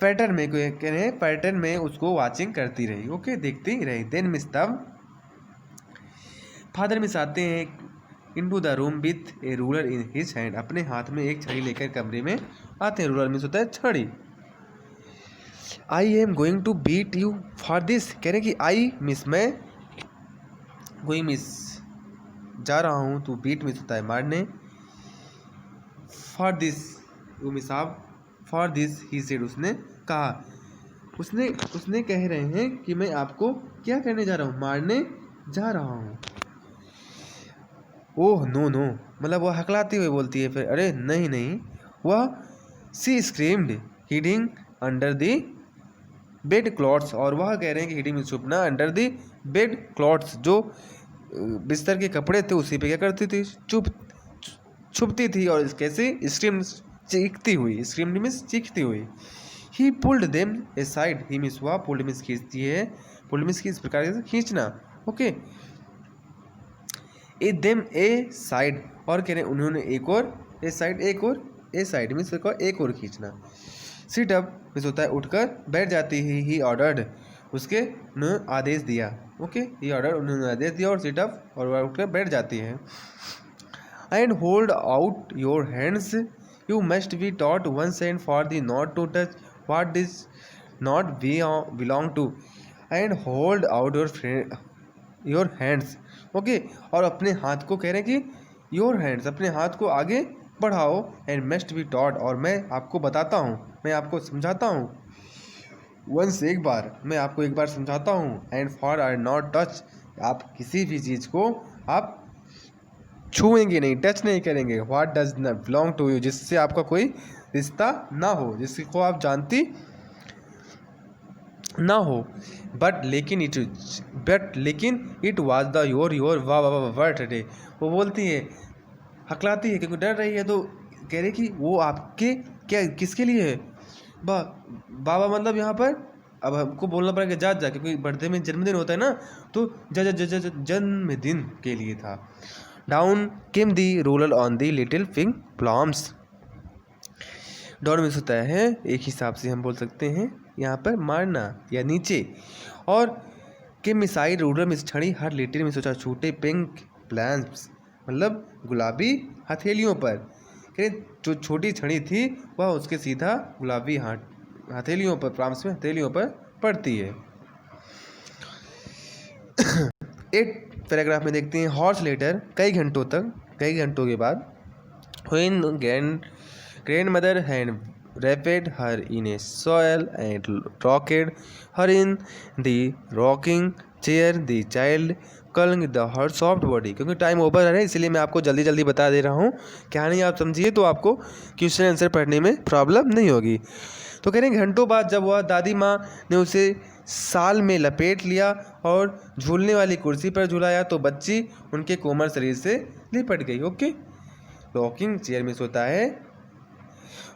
पैटर्न में, कह रहे हैं पैटर्न में उसको वाचिंग करती रही। ओके, देखती रही। देन मिस तब फादर मिस आते हैं into the room with A ruler in his hand, अपने हाथ में एक छड़ी लेकर कमरे में आते हैं। रूलर मिस होता है छड़ी। I am going to beat you for this, कह रहे हैं कि आई मिस मैं, गोइंग मिस जा रहा हूँ, तो बीट मिस होता है मारने। फॉर दिस यू मिस आप, फॉर दिस ही सेड उसने कहा, उसने कह रहे हैं कि मैं आपको क्या करने जा रहा हूँ, मारने जा रहा हूँ। ओह नो नो, मतलब वह हकलाती हुई बोलती है फिर, अरे नहीं नहीं। वह she screamed hiding under the bedclothes, और वह कह रहे हैं कि हिडिंग में छुपना, अंडर दी बेड क्लॉथ्स, जो बिस्तर के कपड़े थे उसी पे क्या करती थी, छुपती थी। और कैसे स्क्रीम चीखती हुई, स्क्रीम मीन्स चीखती हुई। ही पुल्ड देम ए साइड, ही मिस हुआ, पुल्ड मिस खींचती है, पुल्ड मिस की इस प्रकार से खींचना। ओके, ए देम ए साइड, और कह रहे हैं उन्होंने एक और, ए साइड एक और, ए साइड मीन्स एक और खींचना। सिट अप मिस होता है उठकर बैठ जाती है। ही ऑर्डर्ड, उसके उन्होंने आदेश दिया। ओके, ही ऑर्डर उन्होंने आदेश दिया, और सिट अप और वह उठकर बैठ जाती है। And hold out your hands, you must be taught once and for the not to touch what does not belong to. And hold out your hands. Okay, और अपने हाथ को कह रहे हैं कि योर हैंड्स, अपने हाथ को आगे बढ़ाओ। एंड मस्ट बी टॉट, और मैं आपको बताता हूँ, मैं आपको समझाता हूँ। वंस एक बार, मैं आपको एक बार समझाता हूँ। And for are not touch, आप किसी भी चीज़ को आप छुएंगे नहीं, टच नहीं करेंगे। What does not belong to you, जिससे आपका कोई रिश्ता ना हो, जिसको आप जानती ना हो। बट लेकिन it was the your birthday, वो बोलती है, हकलाती है क्योंकि डर रही है, तो कह रही कि वो आपके क्या किसके लिए है, बाबा, मतलब यहाँ पर अब हमको बोलना पड़ेगा जा क्योंकि बर्थडे में जन्मदिन होता है ना, तो जन्मदिन के लिए था। Down came the ruler on the little pink plums, down miss होता है एक हिसाब से हम बोल सकते हैं यहाँ पर मारना या नीचे, और कि मिसाइल रूरल में छड़ी हर लिटिल में सोचा छोटे पिंक प्लांट्स, मतलब गुलाबी हथेलियों पर, कि जो छोटी छड़ी थी वह उसके सीधा गुलाबी हथेलियों पर, प्राम्स में हथेलियों पर पड़ती है। 8 पैराग्राफ में देखते हैं, हॉर्स लेटर, कई घंटों के बाद, when grandmother had wrapped her in a shawl and rocked her in the rocking chair, the child clung to her soft body। क्योंकि टाइम ओवर है इसलिए मैं आपको जल्दी जल्दी बता दे रहा हूँ, कहानी आप समझिए तो आपको क्वेश्चन आंसर पढ़ने में प्रॉब्लम नहीं होगी। तो कह रहे हैं घंटों बाद जब वह दादी माँ ने उसे साल में लपेट लिया और झूलने वाली कुर्सी पर झुलाया तो बच्ची उनके कोमल शरीर से लिपट गई। ओके, रॉकिंग चेयर में सोता है,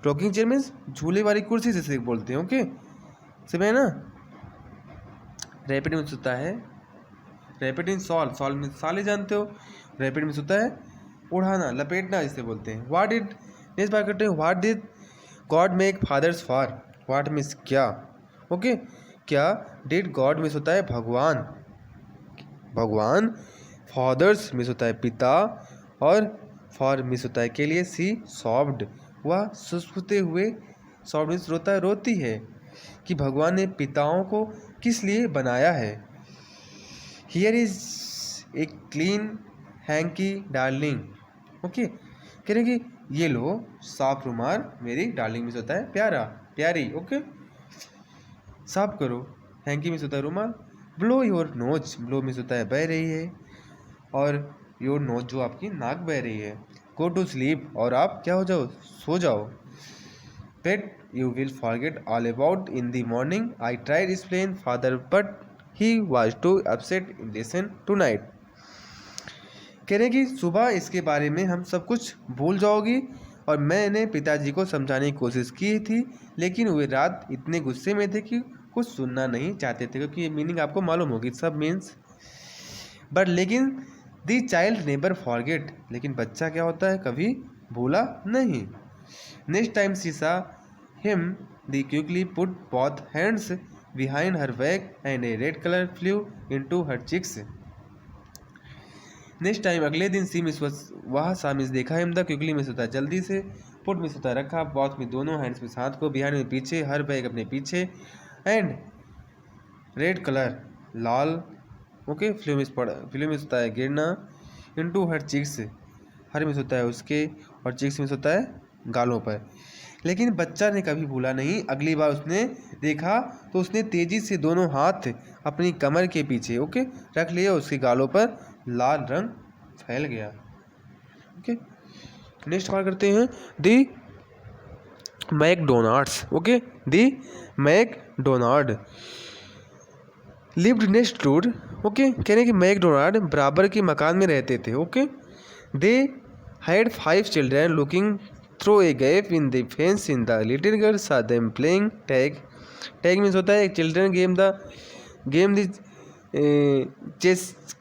रॉकिंग चेयर में झूले वाली कुर्सी से बोलते हैं। ओके, सब है ना। रैपिड में सोता है, रैपिड इन सॉल, सॉल में साले जानते हो, रैपिड में सोता है उड़ाना, लपेटना जिसे बोलते हैं। व्हाट डिड, नेक्स्ट बात करते हैं, what did God make fathers for, what means क्या। ओके, क्या, डिड गॉड में सोता है भगवान, भगवान, फादर्स में सोता है पिता, और फॉर मिस होता है के लिए, सी सॉफ्ट, वह सुसुते हुए, सॉफ्ट मिस रोता है, रोती है, कि भगवान ने पिताओं को किस लिए बनाया है। Here is a clean hanky darling. Okay, कह रहे कि ये लो साफ रुमाल मेरी, डार्लिंग मिस होता है प्यारा, प्यारी। ओके, साफ करो, हैंकी मिस होता है रुमाल। Blow your nose, blow miss होता है बह रही है, और योर नोज जो आपकी नाक बह रही है। गो टू स्लीप, और आप क्या हो जाओ, सो जाओ। Pet you will forget all about in the morning, I tried explain father but he was too upset in listen tonight. कह रहे कि सुबह इसके बारे में हम सब कुछ भूल जाओगी, और मैंने पिताजी को समझाने की कोशिश की थी, लेकिन वे रात इतने गुस्से में थे कि कुछ सुनना नहीं चाहते थे, क्योंकि ये मीनिंग आपको मालूम होगी, सब मीन्स बट, लेकिन दी चाइल्ड नेबर फॉरगेट, लेकिन बच्चा क्या होता है, कभी भूला नहीं। Next time she saw him the quickly put both hands behind her back and a red colour flew into her cheeks. Next time, अगले दिन सी मिस वह सा मिस देखा हिम द क्विकली मिस होता है जल्दी से, पुट मिस होता है रखा, बॉथ में दोनों हैंड्स में हाथ को, बिहाइंड में पीछे, हर बैक अपने पीछे, and red colour Lal. Okay, flu miss होता है गिरना, इनटू हर चिक्स, हर मिस होता है उसके, और चिक्स मिस होता है गालों पर। लेकिन बच्चा ने कभी भूला नहीं, अगली बार उसने देखा तो उसने तेजी से दोनों हाथ अपनी कमर के पीछे, ओके, रख लिए, उसके गालों पर लाल रंग फैल गया। ओके, नेक्स्ट बात करते हैं, the McDonalds. Okay, the McDonald lived next door. Okay, कह रहे हैं कि मैकडोनाल्ड बराबर के मकान में रहते थे। Okay, they had 5 children looking through a gap in the fence in the little girl saw them playing tag. Tag means होता है children game the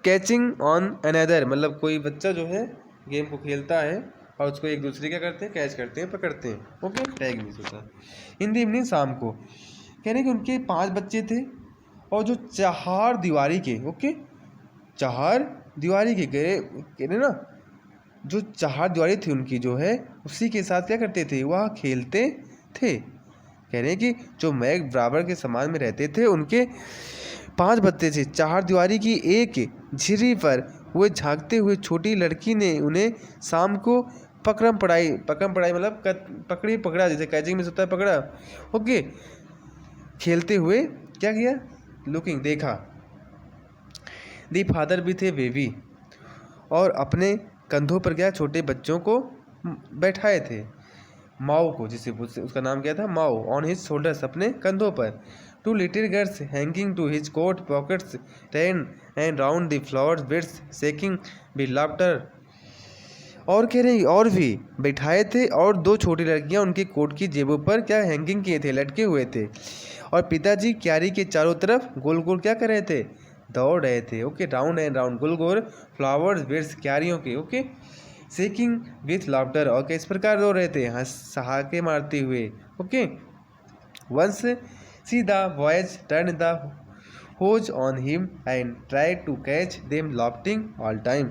catching on another, मतलब कोई बच्चा जो है गेम को खेलता है और उसको एक दूसरे क्या करते हैं, कैच करते हैं, पकड़ते हैं। ओके, टैग मीन्स होता है। इन द इवनिंग, शाम को, कह रहे हैं कि उनके 5 बच्चे थे, और जो चार दीवारी के, ओके, चार दीवारी के कह रहे ना, जो चार दीवारी थी उनकी जो है, उसी के साथ क्या करते थे, वह खेलते थे। कह रहे हैं कि जो मैग बराबर के समान में रहते थे, उनके 5 बच्चे थे, चार दीवारी की एक झिर्री पर वो झांकते हुए छोटी लड़की ने उन्हें शाम को पकड़म पड़ाई मतलब पकड़ा, जैसे कैचिंग में होता है पकड़ा। ओके, खेलते हुए क्या किया, लुकिंग, देखा। दी फादर भी थे बेबी, और अपने कंधों पर क्या, छोटे बच्चों को बैठाए थे, माओ को, जिसे उसका नाम क्या था, माओ, ऑन हिज शोल्डर्स, अपने कंधों पर। 2 little girls hanging to his coat pockets then and round the flowers beds shaking with laughter. और कह रहे और भी बैठाए थे, और 2 छोटी लड़कियां उनके कोट की जेबों पर क्या हैंगिंग किए थे, लटके हुए थे, और पिताजी क्यारी के चारों तरफ गोल गोल क्या कर रहे थे, दौड़ रहे थे। ओके, राउंड एंड राउंड, गोल गोल फ्लावर्स बेड्स क्यारियों के। ओके, शेकिंग विथ लाफ्टर, और किस प्रकार दौड़ रहे थे, हंसहाके मारते हुए। Okay, once she the boys turn the hose on him and try to catch them laughing all time.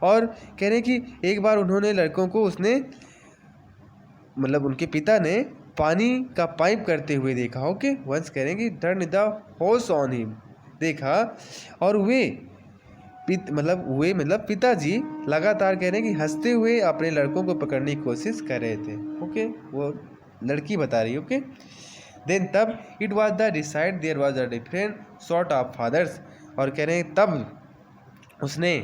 और कह रहे हैं कि एक बार उन्होंने लड़कों को उसने मतलब उनके पिता ने पानी का पाइप करते हुए देखा। ओके, वंस कह रहे हैं कि turn the hose on him, देखा और मतलब पिताजी लगातार कह रहे हैं कि हंसते हुए अपने लड़कों को पकड़ने की कोशिश कर रहे थे। ओके, वो लड़की बता रही है। ओके, देन तब it was the decide there was a different sort of fathers. और कह रहे हैं तब उसने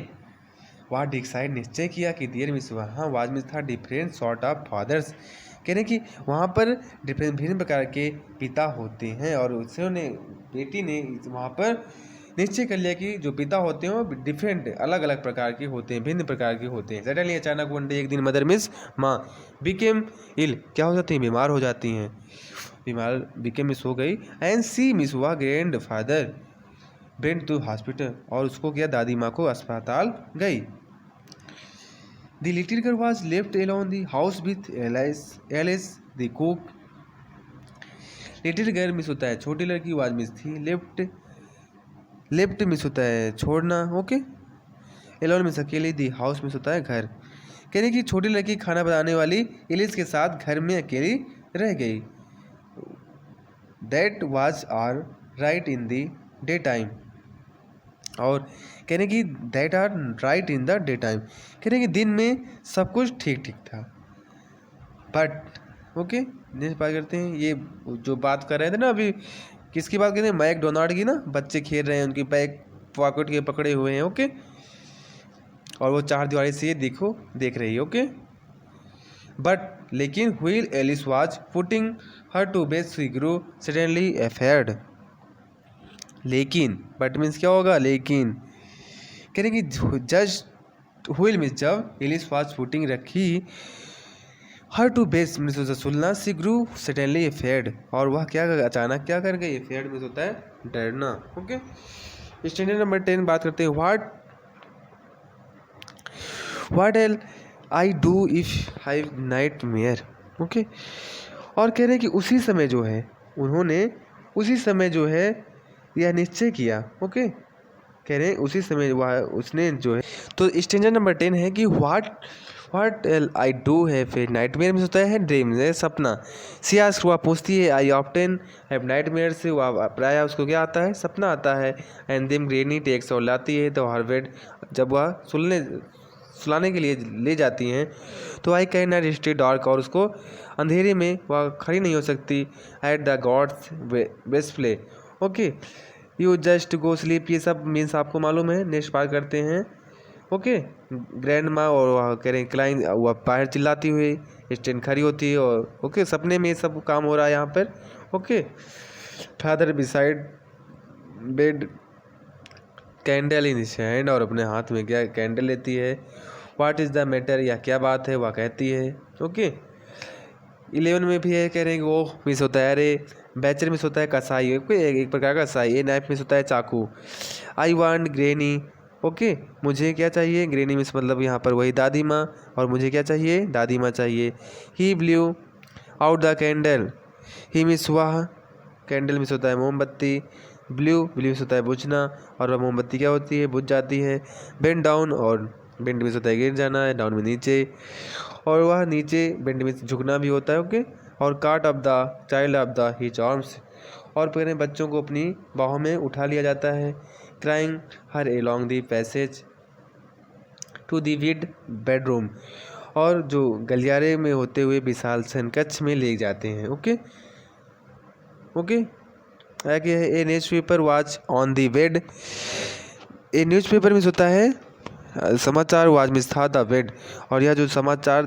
वह डिसाइड निश्चय किया कि देयर मीन्स वहाँ वाज में था डिफरेंट सॉर्ट ऑफ फादर्स। कह रहे हैं कि वहाँ पर डिफरेंट भिन्न प्रकार के पिता होते हैं और उसने बेटी ने वहाँ पर निश्चय कर लिया कि जो पिता होते हैं वो डिफरेंट अलग अलग प्रकार के होते हैं, भिन्न प्रकार के होते हैं। सडनली अचानक वन डे एक दिन मदर मिस माँ बिकेम इल, क्या हो जाती हैं, बीमार हो जाती हैं, बीमार बिकेम मिस हो गई। एंड सी मिस हुआ grand father went to hospital, और उसको क्या दादी माँ को अस्पताल गई। The little girl was left alone the house with Alice the cook. Little girl means होता है छोटी लड़की, वाज मिस थी, लेफ्ट मिस होता है छोड़ना। ओके, एलोन मिस अकेली, दी हाउस मिस होता है घर। कहने की छोटी लड़की खाना बनाने वाली एलिस के साथ घर में अकेली रह गई। That was all right in the day time, और कहने की that all right in the day time, कहने की दिन में सब कुछ ठीक ठीक था। बट ओके, नेक्स्ट बात करते हैं। ये जो बात कर रहे थे ना अभी, किसकी बात करते हैं, मैकडोनाल्ड की ना, बच्चे खेल रहे हैं, उनकी बैग पॉकेट के पकड़े हुए हैं। ओके, और वो चार दीवारी से देख रही है। ओके, बट लेकिन while Alice was putting her to bed she grew suddenly afraid. लेकिन बट मीन्स क्या होगा, लेकिन कह रहे कि जस्ट व्हील मीन्स जब एलिस वाज पुटिंग रखी हर टू बेस मीन्स होता है सुलना, सी ग्रू सडनली अफेयर्ड, और वह क्या अचानक क्या कर गई, अफेयर्ड मीन्स होता है डरना। ओके, स्टैंडर्ड नंबर 10 बात करते हैं, what L I do if I night mayor. Okay, और कह रहे हैं कि उसी समय जो है यह निश्चय किया। ओके, कह रहे हैं उसी समय उसने जो है, तो स्टैंडर्ड नंबर 10 है कि व्हाट एल आई डू है, फिर नाइटमेयर में होता है ड्रीम है सपना। सी आस्क, वह पूछती है, आई ऑफ्टन हैव नाइटमेयर से, वह प्रायः उसको क्या आता है, सपना आता है। एंड देम ग्रेनी टेक्स, और लाती है तो हर बेड, जब वह सुलाने के लिए ले जाती हैं तो I can not stay dark, और उसको अंधेरे में वह खड़ी नहीं हो सकती। At the gods best play. Okay, you just go sleep, ये सब मीन्स आपको मालूम है। नेक्स्ट बात करते हैं। ओके, ग्रैंड माँ और वह कह रहे हैं क्लाइन, वह बाहर चिल्लाती हुई, स्टैंड खड़ी होती है, और ओके सपने में सब काम हो रहा है यहाँ पर। Okay, father beside bed candle in his hand, और अपने हाथ में क्या कैंडल लेती है। व्हाट इज़ द मैटर, या क्या बात है, वह कहती है। ओके, 11 में भी है, कह रहे हैं वो मिस होता है, अरे बैचर मिस होता है कसाई, एक प्रकार का कसाई। ए नाइफ मिस होता है चाकू। आई वांट ग्रेनी, ओके मुझे क्या चाहिए, ग्रेनी मिस मतलब यहाँ पर वही दादी माँ, और मुझे क्या चाहिए, दादी माँ चाहिए। He blew out the candle, he means हुआ, कैंडल मिस होता है मोमबत्ती। ब्लू मिस होता है बुझना, और वह मोमबत्ती क्या होती है, बुझ जाती है। बेंड डाउन, और बेंड मिस होता है गिर जाना है, डाउन में नीचे, और वह नीचे बेंड मिस झुकना भी होता है। ओके, और काट of the child of the his arms, और पहले बच्चों को अपनी बाहों में उठा लिया जाता है। Crying her along the passage to the wide bedroom, और जो गलियारे में होते हुए विशाल कक्ष में ले जाते हैं। ओके ओके, आगे है ए newspaper watch on the bed. A newspaper में होता है समाचार, वाच मिस था द बेड, और यह जो समाचार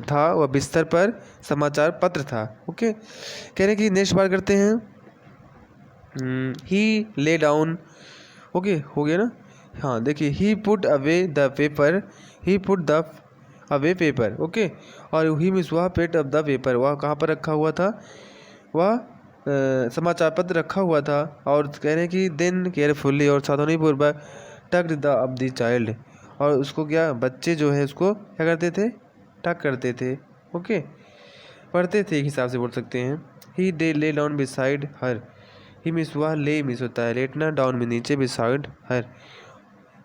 था वह बिस्तर पर समाचार पत्र था। ओके, कह रहे कि नेक्स्ट बार करते हैं। ही ले डाउन, ओके हो गया ना, हाँ देखिए, he put away the paper, he put the away paper. Okay, और ही मिस वह पेट ऑफ द पेपर, वह कहाँ पर रखा हुआ था, वह समाचार पत्र रखा हुआ था। और कह रहे हैं कि देन केयरफुल्ली, और सावधानीपूर्वक tucked the up the child, और उसको क्या, बच्चे जो है उसको क्या करते थे, टक करते थे। ओके, पढ़ते थे एक हिसाब से बोल सकते हैं। He day lay down beside her, he means वह ले मिस होता है लेटना, डाउन में नीचे, बिसाइड हर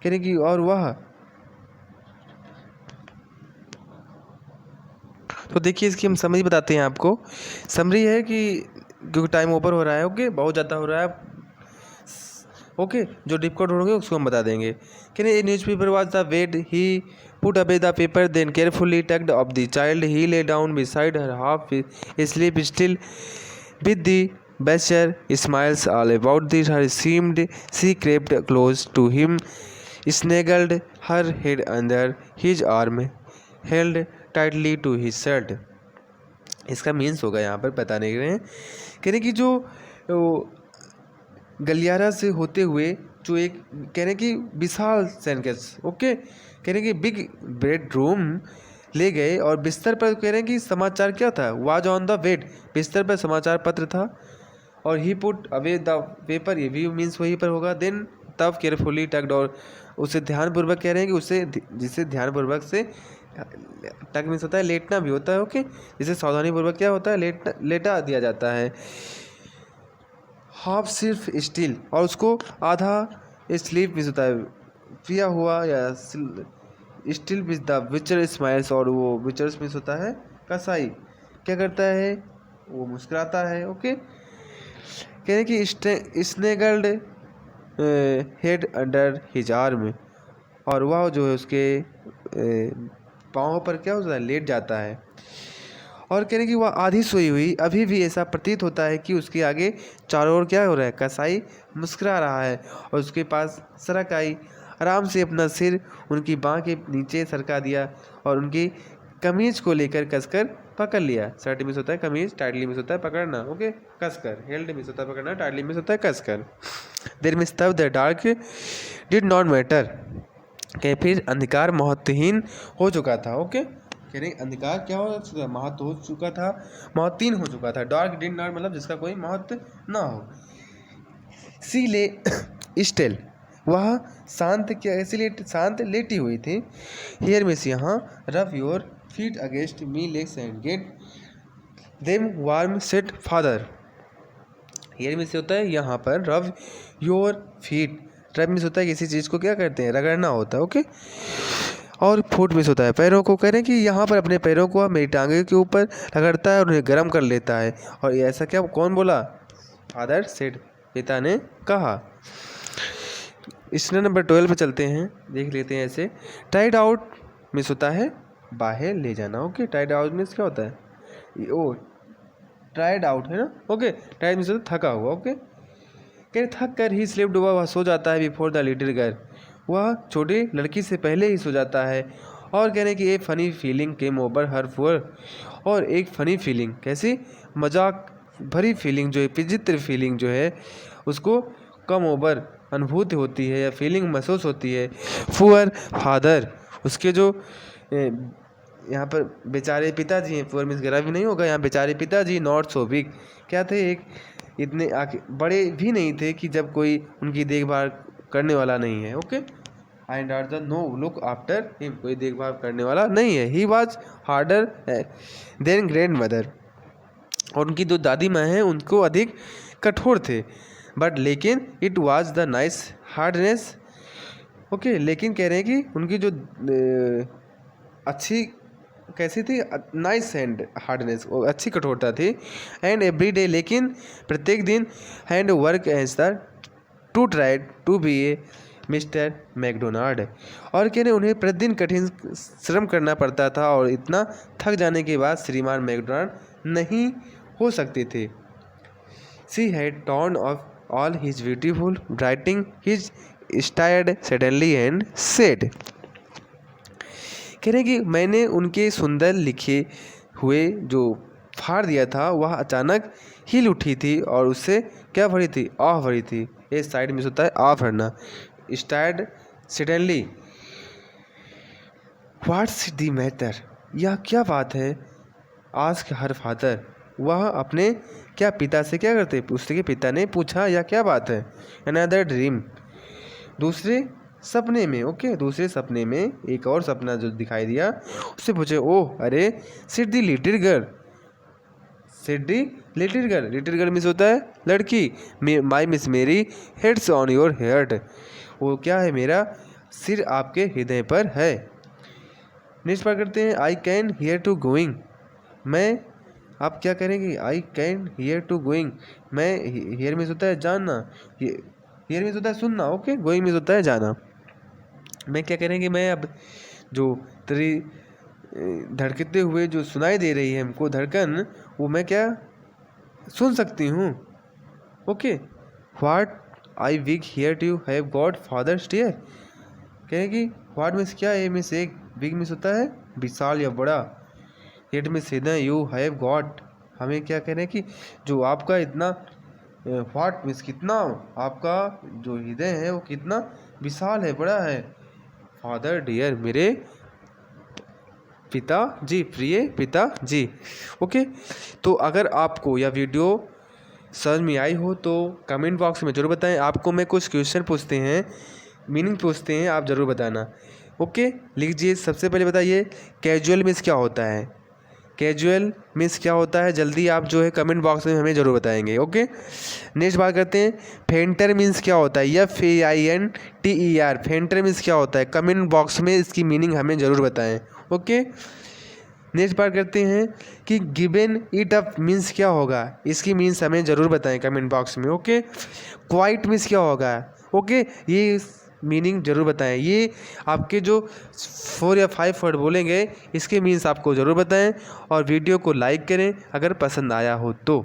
कहने की और वह। तो देखिए इसकी हम समरी बताते हैं आपको। समरी है कि क्योंकि टाइम ओवर हो रहा है, ओके, बहुत ज़्यादा हो रहा है, ओके, जो डिप कोड होंगे उसको हम बता देंगे। Can a newspaper was the weight he put away the paper then carefully tucked off the child he lay down beside her half asleep still with the बेचर smiles all about this her seemed she crept close to him snuggled her head under his arm held tightly to his shirt। इसका means होगा यहाँ पर बताने के लिए कहने की जो गलियारा से होते हुए जो एक कहने की विशाल सैनकेस, ओके, कहने की बिग बेडरूम ले गए और बिस्तर पर कह रहे हैं कि समाचार क्या था, वाज ऑन द बेड, बिस्तर पर समाचार पत्र था, और ही पुट अवे द पेपर, ये भी मीन्स वहीं पर होगा, देन तब केयरफुली टक्ड, और उसे ध्यानपूर्वक कह रहे हैं कि उसे जिसे ध्यानपूर्वक से टक मीन्स होता है लेटना भी होता है, ओके, जिसे सावधानीपूर्वक क्या होता है लेटा दिया जाता है। हाफ सिर्फ स्टील, और उसको आधा स्लीप मीन्स होता है पिया हुआ, या स्टिल विद द विचर स्माइल्स, और वो विचर्स मीन्स होता है कसाई, क्या करता है वो मुस्कुराता है, ओके, कहने कि स्नेगल्ड हेड अंडर हिज आर्म, और वह जो है उसके पाँव पर क्या होता है लेट जाता है, और कहने कि वह आधी सोई हुई अभी भी ऐसा प्रतीत होता है कि उसके आगे चारों ओर क्या हो रहा है, कसाई मुस्कुरा रहा है, और उसके पास सरक आई, आराम से अपना सिर उनकी बाँह के नीचे सरका दिया और उनकी कमीज को लेकर कसकर पकड़ लिया। सर्ट मिस होता है कमीज, टाइटली मिस होता है पकड़ना, ओके, कसकर, हेल्ड मिस होता है पकड़ना, टाइटली मिस होता है कसकर। देर मिस तब the dark did not matter, के फिर अंधकार महत्वहीन हो चुका था, ओके, कह रहे अंधकार क्या हो चुका, महत्व हो चुका था, महत्वहीन हो चुका था। डार्क डिड नॉट मतलब जिसका कोई महत्व ना हो। सी ले स्टिल, वह शांत, क्या इसीलिए शांत लेटी हुई थी। हियर मिस यहाँ, rub your feet against me legs and get them warm set father. Here miss होता है यहाँ पर रब योर फीट, रब मिस होता है किसी चीज़ को क्या करते हैं रगड़ना होता है, ओके, और फुट मिस होता है पैरों को, कह रहे हैं कि यहाँ पर अपने पैरों को मेरी टांगे के ऊपर रगड़ता है और उन्हें गर्म कर लेता है। और ये ऐसा क्या कौन बोला, फादर सेड, पिता ने कहा। इसने नंबर 12 पे चलते हैं, देख लेते हैं ऐसे। टाइड आउट मिस होता है बाहर ले जाना, ओके, टाइड आउट मिस क्या होता है, ओ टाइड आउट है ना, ओके, टाइड मिस होता है थका हुआ, ओके, कह थक कर ही स्लिप्ड हुआ, वह सो जाता है बिफोर द लिटिल गर्ल, वह छोटी लड़की से पहले ही सो जाता है। और कहने की एक funny feeling came over her for, और एक फ़नी फीलिंग कैसी, मजाक भरी फीलिंग जो है, विचित्र फीलिंग जो है उसको कम ओवर अनुभूति होती है या फीलिंग महसूस होती है। फुअर फादर, उसके जो यहाँ पर बेचारे पिताजी हैं, फुअर मीन्स गरा भी नहीं होगा यहाँ, बेचारे पिताजी नॉट सो बिग, क्या थे एक इतने आगे बड़े भी नहीं थे कि जब कोई उनकी देखभाल करने वाला नहीं है, okay, and are the no look after him, कोई देखभाल करने वाला नहीं है। He was harder than grand mother, और उनकी जो दादी माँ हैं उनको अधिक कठोर थे, बट लेकिन it was the nice hardness, okay, लेकिन कह रहे हैं कि उनकी जो अच्छी कैसी थी, नाइस एंड हार्डनेस, अच्छी कठोरता थी। एंड एवरी डे, लेकिन प्रत्येक दिन, hand work as the to try to be a Mister McDonald, और कहने उन्हें प्रतिदिन कठिन श्रम करना पड़ता था और इतना थक जाने के बाद श्रीमान मैकडोनाल्ड नहीं हो सकते थे। She had torn off all his beautiful writing his stared suddenly and said, कह रहे कि मैंने उनके सुंदर लिखे हुए जो फाड़ दिया था वह अचानक हिल उठी थी और उससे क्या भरी थी, आह भरी थी। ये साइड में होता है आह भरना। स्टार्ड सडनली, व्हाट्स द मैटर, यह क्या बात है, आस्क हर फादर, वह अपने क्या पिता से क्या करते, उसके पिता ने पूछा यह क्या बात है। अनदर ड्रीम, दूसरे सपने में, ओके, दूसरे सपने में एक और सपना जो दिखाई दिया, उससे पूछे, ओह अरे sit the little girl, said the little girl. Little girl means होता है लड़की। माई मिस मेरी हेड्स ऑन योर हेड, वो क्या है, मेरा सिर आपके हृदय पर है। नेक्स्ट बात करते हैं, I can hear to going. मैं, आप क्या करेंगे, I can hear to going. मैं, हियर मीन्स होता है जानना, हियर मीन्स होता है सुनना, ओके। गोइंग मीन्स होता है जाना। मैं क्या करेंगे, मैं अब जो तेरी धड़कते हुए जो सुनाई दे रही है हमको धड़कन, वो मैं क्या सुन सकती हूँ, ओके। व्हाट आई विग hear to have God fathers dear. कहेगी व्हाट मीन्स क्या है, मीन्स एक, बिग मीन्स होता है विशाल या बड़ा, हियर मीन्स हृदय, यू हैव गॉड, हमें क्या कह रहे हैं कि जो आपका इतना, व्हाट मीन्स कितना, आपका जो हृदय है वो कितना विशाल है, बड़ा है। फादर डियर, मेरे पिता जी, प्रिय पिता जी, ओके। तो अगर आपको यह वीडियो समझ में आई हो तो कमेंट बॉक्स में ज़रूर बताएं। आपको मैं कुछ क्वेश्चन पूछते हैं, मीनिंग पूछते हैं, आप ज़रूर बताना, ओके। लीजिए, सबसे पहले बताइए कैजुअल मीन्स क्या होता है। कैजुअल मीन्स क्या होता है, जल्दी आप जो है कमेंट बॉक्स में हमें ज़रूर बताएंगे, ओके। नेक्स्ट बात करते हैं, फेंटर मीन्स क्या होता है, FAINTER। फेंटर मीन्स क्या होता है, कमेंट बॉक्स में इसकी मीनिंग हमें ज़रूर बताएं, ओके। नेक्स्ट बात करते हैं कि गिवन इट अप मीन्स क्या होगा, इसकी मीन्स हमें ज़रूर बताएं कमेंट बॉक्स में, ओके। क्वाइट मीन्स क्या होगा, ओके, ये मीनिंग ज़रूर बताएं। ये आपके जो 4 या 5 वर्ड बोलेंगे इसके मीन्स आपको ज़रूर बताएं, और वीडियो को लाइक करें अगर पसंद आया हो तो।